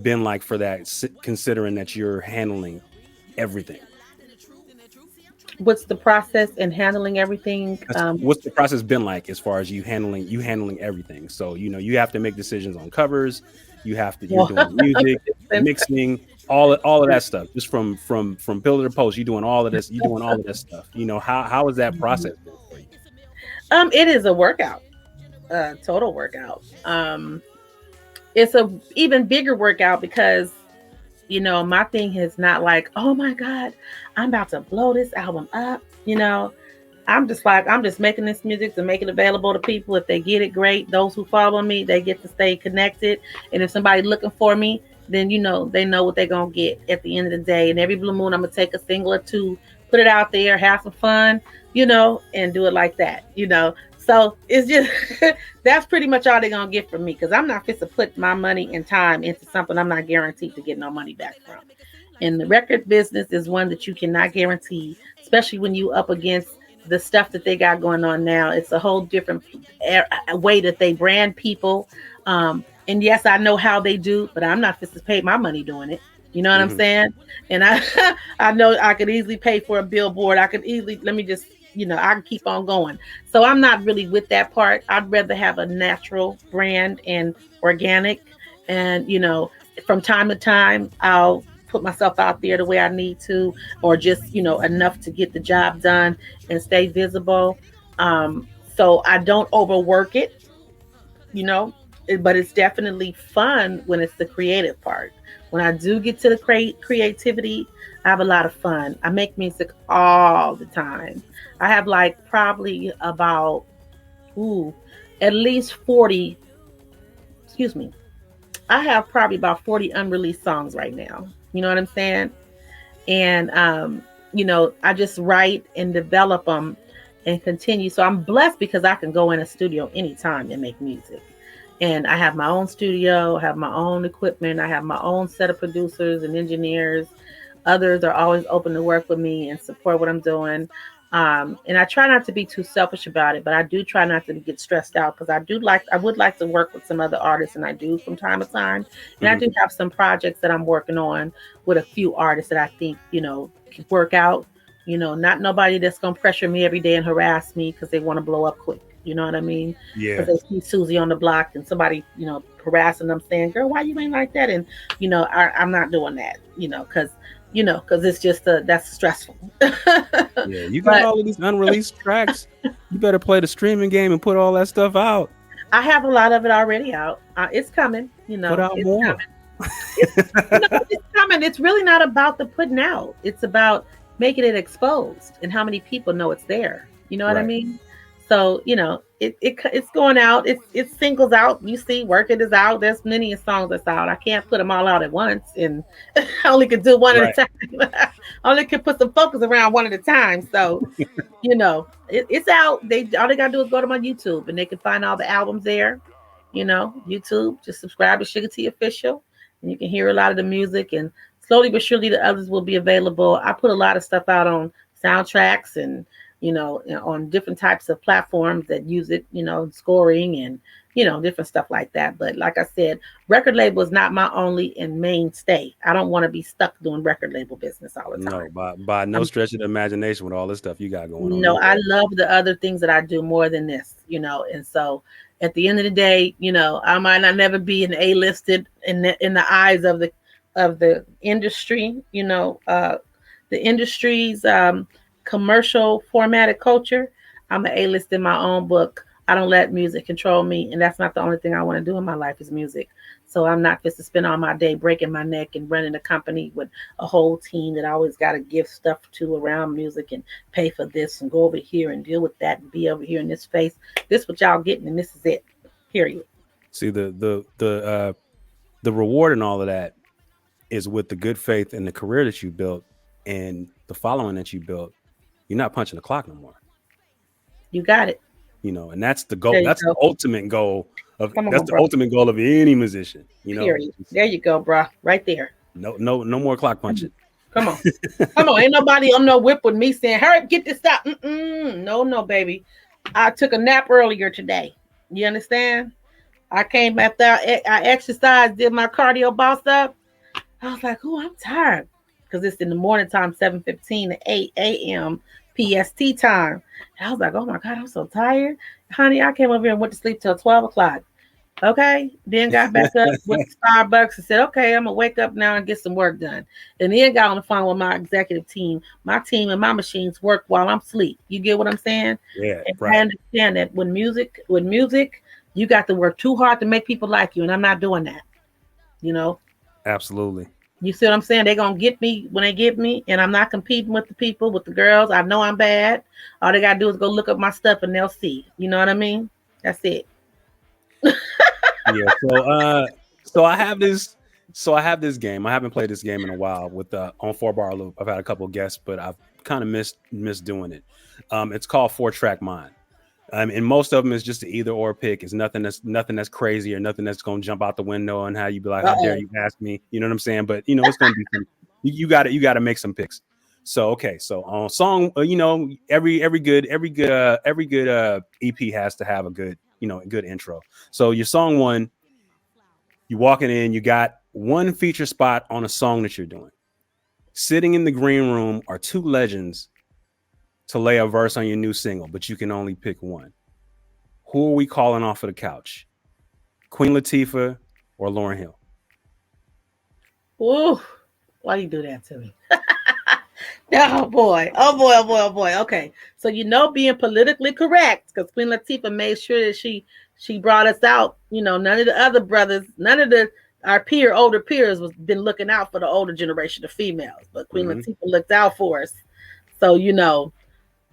been like for that? Considering that you're handling everything, What's the process in handling everything? what's the process been like as far as you handling everything? So you have to make decisions on covers. You're Well, doing music, mixing, all of that stuff. Just from pillar to post, you doing all of this. You doing all of this stuff. How has that process been for you? it is a workout, total workout. It's a even bigger workout because my thing is not like, oh my God, I'm about to blow this album up. I'm just like, I'm just making this music to make it available to people. If they get it, great. Those who follow me, they get to stay connected. And if somebody's looking for me, then they know what they're gonna get at the end of the day. And every blue moon, I'm gonna take a single or two, put it out there, have some fun, and do it like that. So it's just that's pretty much all they're gonna get from me because I'm not fit to put my money and time into something I'm not guaranteed to get no money back from. And the record business is one that you cannot guarantee, especially when you up against the stuff that they got going on now. It's a whole different way that they brand people. And yes, I know how they do, but I'm not fit to pay my money doing it. You know what I'm Hmm. saying? And I I know I could easily pay for a billboard. I could easily let me just I can keep on going. So I'm not really with that part. I'd rather have a natural brand and organic. And from time to time, I'll put myself out there the way I need to, or just enough to get the job done and stay visible. So I don't overwork it, you know, but it's definitely fun when it's the creative part. When I do get to the creativity, I have a lot of fun. I make music all the time. I have like probably about ooh, at least 40, excuse me. I have probably about 40 unreleased songs right now. You know what I'm saying? And I just write and develop them and continue. So I'm blessed because I can go in a studio anytime and make music. And I have my own studio, I have my own equipment, I have my own set of producers and engineers. Others are always open to work with me and support what I'm doing. And I try not to be too selfish about it, but I do try not to get stressed out because I would like to work with some other artists, and I do from time to time. And I Hmm. do have some projects that I'm working on with a few artists that I think, could work out. Not nobody that's gonna pressure me every day and harass me because they want to blow up quick. You know what I mean? Yeah. Because they see Susie on the block and somebody, harassing them saying, girl, why you ain't like that? And, I'm not doing that, because because it's just that's stressful. Yeah, you got But all of these unreleased tracks. You better play the streaming game and put all that stuff out. I have a lot of it already out. It's coming. Put out It's more. coming. It's coming. It's really not about the putting out. It's about making it exposed and how many people know it's there. You know what I Right. mean? So it's going out. It's singles out. You see, Work It is out. There's many songs that's out. I can't put them all out at once, and I only can do one at a Right. time. I only can put some focus around one at a time. So it's out. They all they gotta do is go to my YouTube, and they can find all the albums there. YouTube. Just subscribe to Suga T Official, and you can hear a lot of the music. And slowly but surely, the others will be available. I put a lot of stuff out on soundtracks and on different types of platforms that use it. Scoring and different stuff like that. But like I said, record label is not my only and mainstay. I don't want to be stuck doing record label business all the time. No, by no stretch of the imagination with all this stuff you got going on. No, I love the other things that I do more than this, and so at the end of the day, I might not never be an A-listed in the eyes of the industry, the industry's commercial formatted culture. I'm an A-list in my own book. I don't let music control me, and that's not the only thing I want to do in my life is music. So I'm not just to spend all my day breaking my neck and running a company with a whole team that I always got to give stuff to around music and pay for this and go over here and deal with that and be over here in this space. This what y'all getting, and this is it. Period. See the reward and all of that is with the good faith and the career that you built and the following that you built. You're not punching the clock no more. You got it. And that's the goal. That's the ultimate goal the ultimate goal of any musician. Period. There you go, bro. Right there. No more clock punching. Come on. Come on. Ain't nobody on no whip with me saying, hurry, get this out. No, baby. I took a nap earlier today. You understand? I came after I exercised, did my cardio boss up. I was like, oh, I'm tired. Because it's in the morning time, 7:15 to 8 a.m. PST time. And I was like, oh my God, I'm so tired. Honey, I came over here and went to sleep till 12 o'clock. Okay. Then got back up, went to Starbucks and said, okay, I'm going to wake up now and get some work done. And then got on the phone with my executive team. My team and my machines work while I'm asleep. You get what I'm saying? Yeah. And right. I understand that with music, you got to work too hard to make people like you. And I'm not doing that. Absolutely. You see what I'm saying? They're going to get me when they get me, and I'm not competing with the people, with the girls. I know I'm bad. All they got to do is go look up my stuff and they'll see. You know what I mean? That's it. Yeah. So I have this game. I haven't played this game in a while on 4BarLoop. I've had a couple of guests, but I've kind of missed doing it. It's called 4-Track Mind. And most of them is just an either or pick. It's nothing that's crazy or nothing that's going to jump out the window and how you be like, how dare you ask me? You know what I'm saying? But it's going to be some, you got to make some picks. So okay, so on song, every good EP has to have a good intro. So your song one, you walking in, you got one feature spot on a song that you're doing. Sitting in the green room are two legends to lay a verse on your new single, but you can only pick one. Who are we calling off of the couch? Queen Latifah or Lauryn Hill? Ooh, why do you do that to me? Oh boy. Okay, so being politically correct, because Queen Latifah made sure that she brought us out. None of the other brothers, none of our older peers was been looking out for the older generation of females, but Queen Latifah looked out for us. So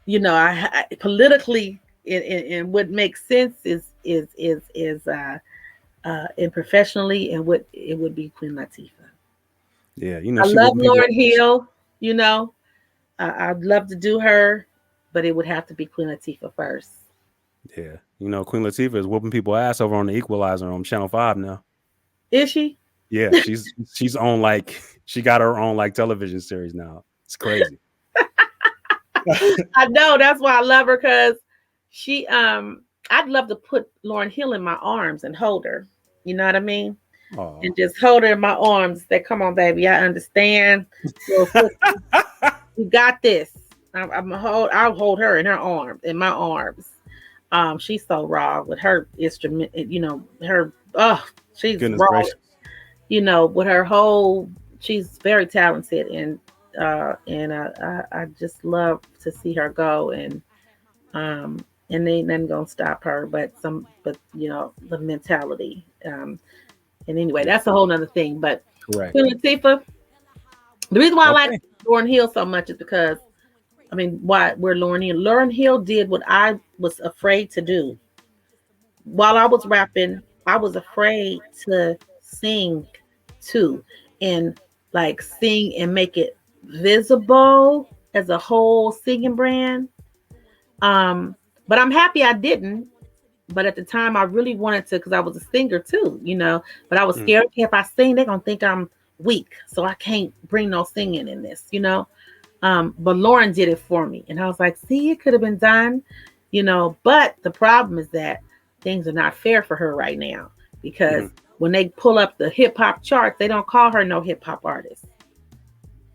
I politically, and what makes sense is and professionally, and what it would be Queen Latifah. Yeah, I love Lauryn Hill. I'd love to do her, but it would have to be Queen Latifah first. Yeah, Queen Latifah is whooping people ass over on The Equalizer on Channel 5 now. Is she? Yeah, she's on she got her own television series now. It's crazy. I know, that's why I love her, because she I'd love to put Lauryn Hill in my arms and hold her. You know what I mean? Aww. And just hold her in my arms. Say, come on, baby, I understand. You got this. I'll hold her in my arms. She's so raw with her instrument, she's Goodness raw. gracious. With her she's very talented, and and I just love to see her go, and ain't nothing gonna stop her, but the mentality. And anyway, Yeah. that's a whole nother thing. But Correct. Queen Latifah, the reason why I like Okay. Lauryn Hill so much is because why we're Lauryn Hill. Lauryn Hill did what I was afraid to do. While I was rapping, I was afraid to sing too, and like sing and make it visible as a whole singing brand. But I'm happy I didn't. But at the time, I really wanted to because I was a singer too. But I was Mm. scared. Okay, if I sing, they're gonna think I'm weak, so I can't bring no singing in this. But Lauren did it for me, and I was like, see, it could have been done. But the problem is that things are not fair for her right now because Mhm. when they pull up the hip hop charts, they don't call her no hip hop artist.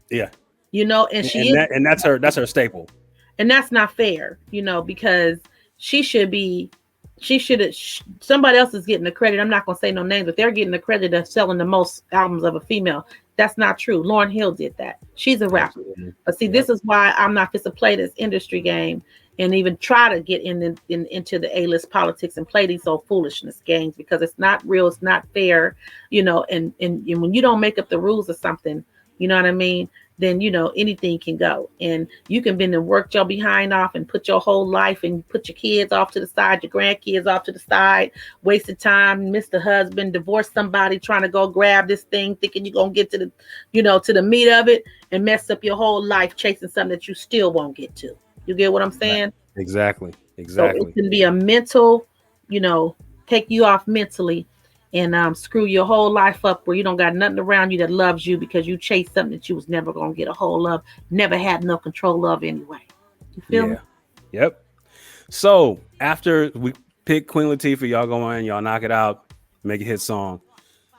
Yeah. And she is, And that's her staple. and that's not fair. Because she should be. She should have. Somebody else is getting the credit. I'm not gonna say no names, but they're getting the credit of selling the most albums of a female. That's not true. Lauryn Hill did that. She's a rapper. Absolutely. But see, Yep. this is why I'm not fit to play this industry game and even try to get into the A-list politics and play these old foolishness games because it's not real, it's not fair, and when you don't make up the rules of something, you know what I mean? Then anything can go. And you can been and work your behind off and put your whole life and put your kids off to the side, your grandkids off to the side, wasted time, missed the husband, divorced somebody trying to go grab this thing, thinking you're gonna get to the meat of it and mess up your whole life chasing something that you still won't get to. You get what I'm saying? Exactly. So Exactly. it can be a mental, take you off mentally and screw your whole life up where you don't got nothing around you that loves you because you chased something that you was never going to get a hold of, never had no control of anyway. You feel me? Yep. So after we pick Queen Latifah, y'all go in, y'all knock it out, make a hit song.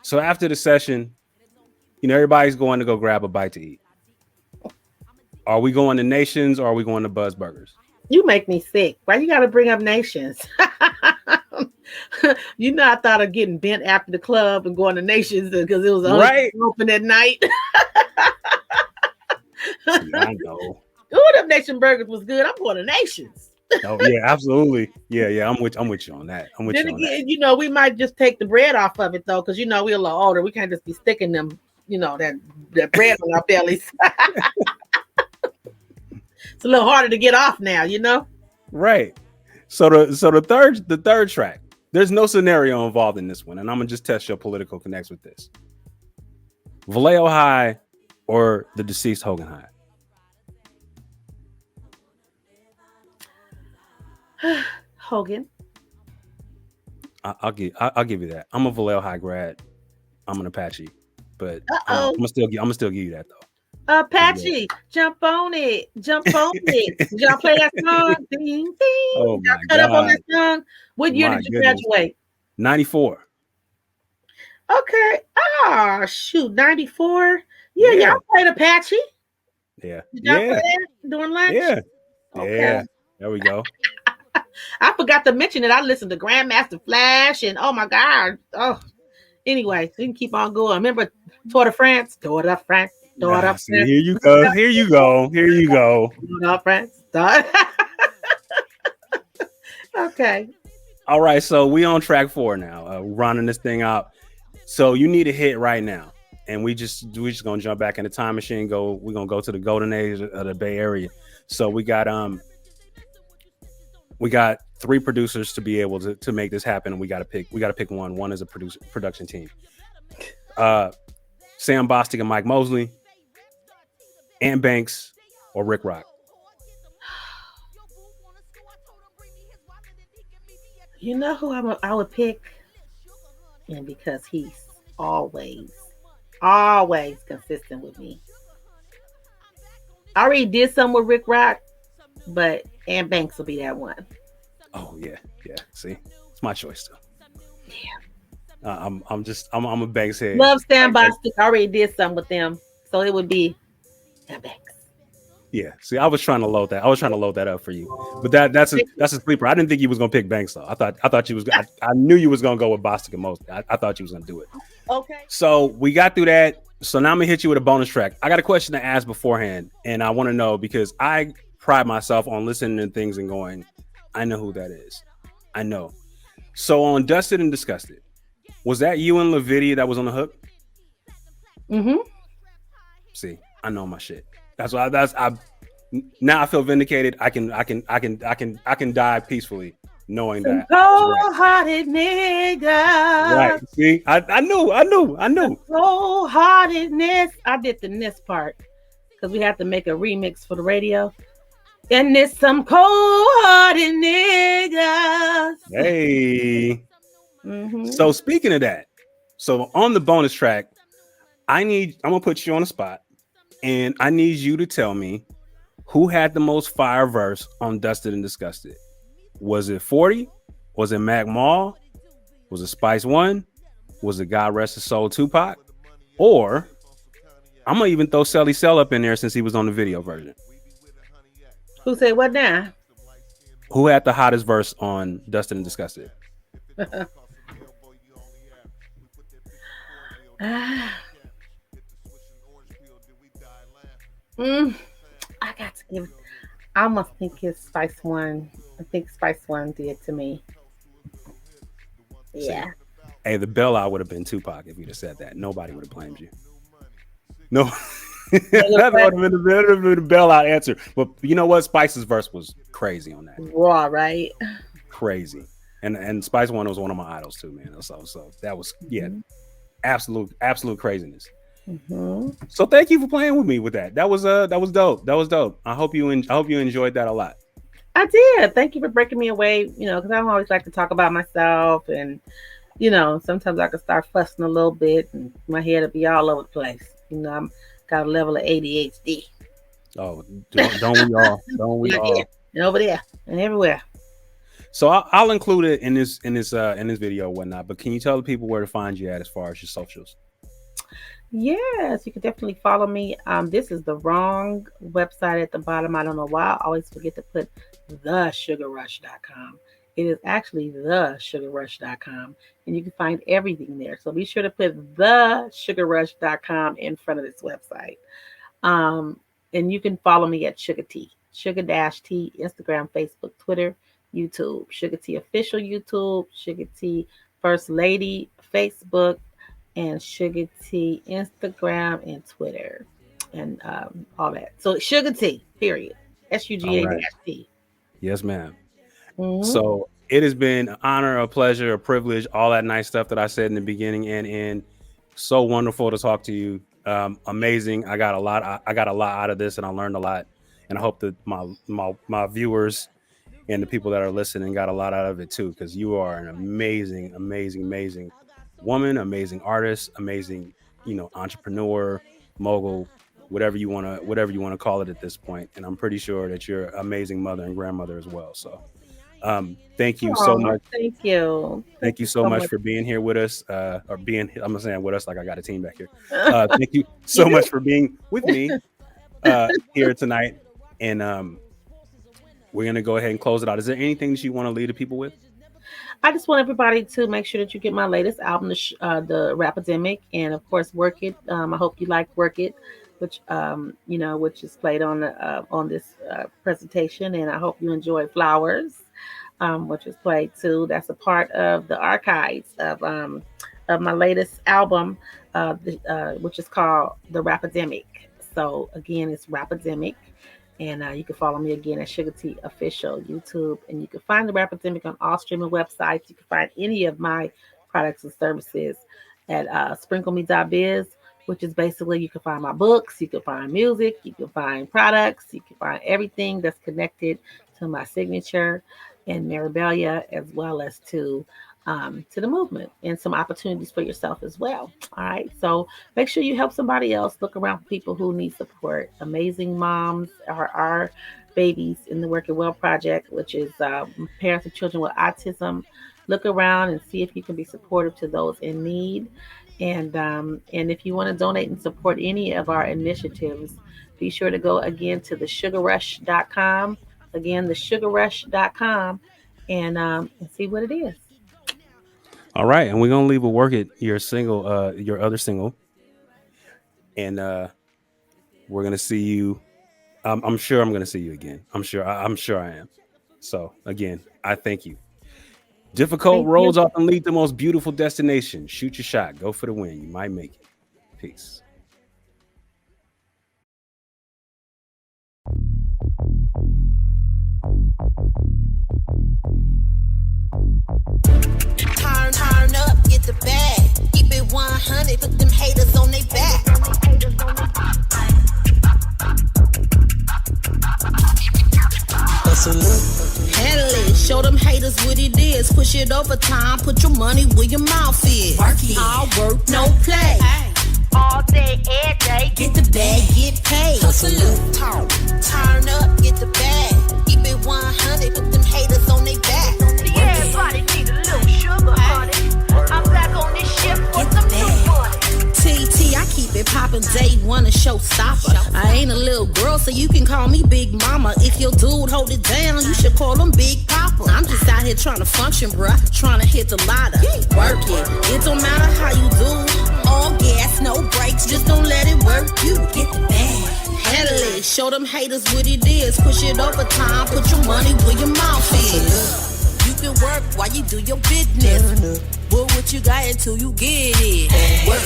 So after the session, everybody's going to go grab a bite to eat. Are we going to Nations or are we going to Buzz Burgers? You make me sick. Why you got to bring up Nations? I thought of getting bent after the club and going to Nations because it was only open at night. See, I know. Ooh, them Nation burgers was good. I'm going to Nations. Oh yeah, absolutely. Yeah. I'm with you on that. I'm with Then you on again, that. we might just take the bread off of it though, because we're a little older. We can't just be sticking them, that bread on our bellies. It's a little harder to get off now, Right. So the third track, there's no scenario involved in this one, and I'm gonna just test your political connects with this. Vallejo High or the deceased Hogan High? Hogan. I'll give you that. I'm a Vallejo High grad. I'm an Apache, but Uh-oh. I'm gonna still give you that though. Apache, jump on it. Did y'all play that song? Ding, ding. Oh Y'all my cut up on God. that song? What year did you graduate? 94. Okay. Ah, shoot, 94. Yeah, y'all played Apache. Yeah. Did y'all play that during lunch? Yeah. Okay. Yeah. There we go. I forgot to mention that I listened to Grandmaster Flash and oh my God. Oh, anyway, we can keep on going. Remember Tour de France? Tour de France. See, here you go. Tour de France. Okay. All right, so we on track 4 now. Rounding this thing out. So you need a hit right now, and we just gonna jump back in the time machine. We're gonna go to the golden age of the Bay Area. So we got 3 producers to be able to make this happen, and we gotta pick one. One is a production team. Sam Bostic and Mike Mosley, Ant Banks, or Rick Rock. You know who I would pick? And because he's always consistent with me. I already did some with Rick Rock, but Ant Banks will be that one. Oh yeah. See, it's my choice too. Yeah. I'm a Banks head. Love Sam Bostic. I already did some with them, so it would be Ant Banks. Yeah. See, I was trying to load that up for you, but that's a sleeper. I didn't think you was gonna pick Banks though. I thought you was. I knew you was gonna go with Bostic and Mosley. I thought you was gonna do it. Okay. So we got through that. So now I'm gonna hit you with a bonus track. I got a question to ask beforehand, and I want to know because I pride myself on listening to things and going, I know who that is. I know. So on Dusted and Disgusted, was that you and Lavidia that was on the hook? Mm-hmm. See, I know my shit. That's why. That's I. Now I feel vindicated. I can die peacefully knowing Some that I was right. cold-hearted Right. niggas. See, I knew. Cold-heartedness. I did the ness part because we had to make a remix for the radio. And there's some cold-hearted niggas. Hey. Mm-hmm. So speaking of that, so on the bonus track, I'm gonna put you on the spot, and I need you to tell me who had the most fire verse on Dusted and Disgusted. Was it 40? Was it Mac Mall? Was it Spice One? Was it God Rest His Soul Tupac? Or I'm gonna even throw Selly Cell up in there since he was on the video version. Who said what now? Who had the hottest verse on Dusted and Disgusted? mm, I got to give. I almost think it's Spice One. I think Spice One did to me. See, Yeah. hey, the bailout would have been Tupac if you'd have said that. Nobody would have blamed you. No, that would have been the bailout answer. But you know what? Spice's verse was crazy on that. Raw, right? Crazy. And Spice One was one of my idols too, man. So that was absolute craziness. Mm-hmm. So thank you for playing with me with that. That was dope. That was dope. I hope you enjoyed that a lot. I did. Thank you for breaking me away. Because I don't always like to talk about myself, and sometimes I can start fussing a little bit, and my head will be all over the place. I'm got a level of ADHD. Oh, don't we all? Don't we all? And over there and everywhere. So I'll include it in this video and whatnot. But can you tell the people where to find you at as far as your socials? Yes, you can definitely follow me. This is the wrong website at the bottom. I don't know why. I always forget to put thesugarrush.com. It is actually thesugarrush.com, and you can find everything there. So be sure to put thesugarrush.com in front of this website. And you can follow me at Suga T, Sugar-T, Instagram, Facebook, Twitter, YouTube, Suga T Official YouTube, Suga T First Lady Facebook, and Suga T Instagram and Twitter, and all that. So Suga T, period. All right. SUGA-T. Yes, ma'am. Mm-hmm. So it has been an honor, a pleasure, a privilege, all that nice stuff that I said in the beginning and end. So wonderful to talk to you. Amazing. I got a lot out of this, and I learned a lot. And I hope that my viewers and the people that are listening got a lot out of it too, because you are an amazing, amazing, amazing woman, amazing artist, amazing, entrepreneur, mogul, whatever you want to call it at this point. And I'm pretty sure that you're an amazing mother and grandmother as well. So thank you so much. Thank you. Thank you so much for being here with us, I'm not saying with us like I got a team back here. Thank you so much for being with me here tonight. And we're going to go ahead and close it out. Is there anything that you want to leave the people with? I just want everybody to make sure that you get my latest album, the Rapidemic, and of course, Work It. I hope you like Work It, which is played on this presentation, and I hope you enjoy Flowers, which is played too. That's a part of the archives of my latest album, which is called The Rapidemic. So again, it's Rapidemic. And you can follow me again at Suga T Official YouTube. And you can find the Rapidemic on all streaming websites. You can find any of my products and services at sprinkleme.biz, which is basically you can find my books, you can find music, you can find products, you can find everything that's connected to my signature and Maribellia, as well as to the movement, and some opportunities for yourself as well. All right. So make sure you help somebody else. Look around for people who need support. Amazing Moms are our babies in the Working Well Project, which is parents of children with autism. Look around and see if you can be supportive to those in need. And if you want to donate and support any of our initiatives, be sure to go again to thesugarrush.com. Again, thesugarrush.com, and see what it is. All right, and we're gonna leave a Work It, your other single, and we're gonna see you. I'm sure I'm gonna see you again. I'm sure I am. So again, I thank you. Difficult Thank roads you. often lead to the most beautiful destinations. Shoot your shot. Go for the win. You might make it. Peace. Turn up, get the bag. Keep it 100, put them haters on their back. Handle it, show them haters what it is. Push it over time, put your money where your mouth is. All work, no play. All day, every day, get the bag, get paid. Turn up, get the bag. Keep it 100, put them haters on their back. Everybody need a little sugar, honey. I'm back on this ship for some new money. TT, I keep it poppin', day one, a showstopper. I ain't a little girl, so you can call me Big Mama. If your dude hold it down, you should call him Big Papa. I'm just out here trying to function, bruh, trying to hit the ladder. Work it, it don't matter how you do. All gas, no brakes, just don't let it work you. Get the bag. Handle it, show them haters what it is. Push it over time, put your money where your mouth is. You can work while you do your business. But what you got until you get it. Work.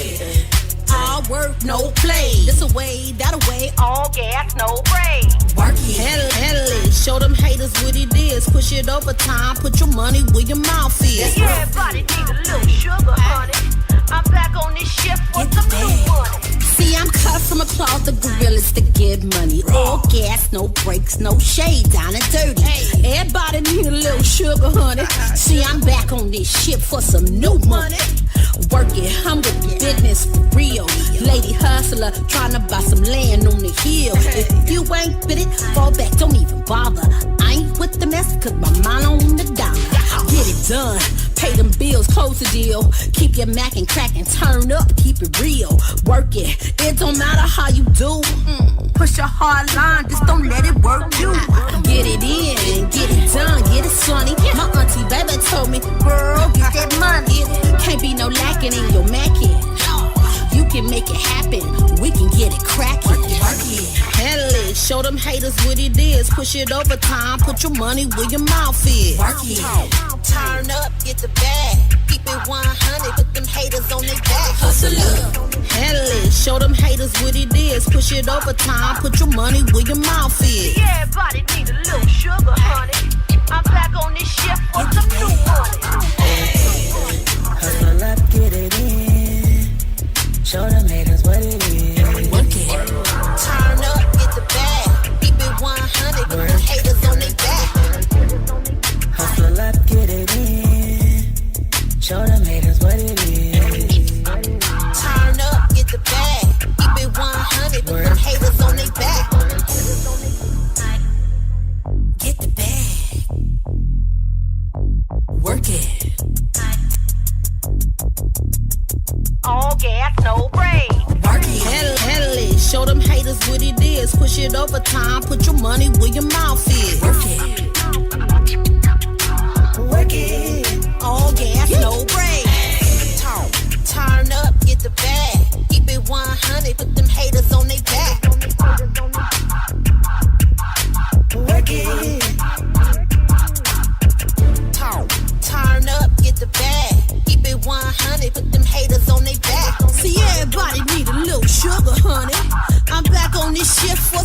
All work, no play. This a way, that a way. All gas, no brake. Work it. Handle it. Show them haters what it is. Push it over time. Put your money where your mouth is. Everybody need a little sugar, honey. I'm back on this ship for some new money. See, I'm customer clause, the gorillas to get money. All gas, no brakes, no shade, down and dirty. Everybody need a little sugar, honey. See, I'm back on this ship for some new money. Work it, I'm with business for real. Lady hustler, trying to buy some land on the hill. If you ain't with it, fall back, don't even bother. I ain't with the mess, cause my mind on the dollar. Get it done. Pay them bills, close the deal. Keep your Mac and crack and turn up, keep it real. Work it, it don't matter how you do. Push a hard line, just don't let it work you. Get it in, get it done, get it sunny. My auntie baby told me, girl, get that money. Can't be no lacking in your Mackin'. You can make it happen, we can get it crackin'. Handle it, show them haters what it is. Push it over time, put your money where your mouth is. Turn up, get the bag. Keep it 100, put them haters on their back. Hustle up. Handle it, show them haters what it is. Push it over time, put your money where your mouth is. Everybody need a little sugar, honey. I'm back on this ship for some new money. Hustle up, get it in. Show them haters what it is. Work it. Turn up, get the bag. Keep it 100, put them haters on their back. Hustle up, get it in. Show them haters what it is. Turn up, get the bag. Keep it 100, put them haters on their back. Get the bag. Work it. All gas, no brake. Work it. Handle it. Show them haters what it is. Push it over time. Put your money where your mouth is. Work it. Work it. All gas, no brake. Turn up, get the bag. Keep it 100, put them haters on their back. Work it. Turn up, get the bag. Keep it 100, put them haters on their back. See, everybody need a little sugar, honey. I'm back on this shit for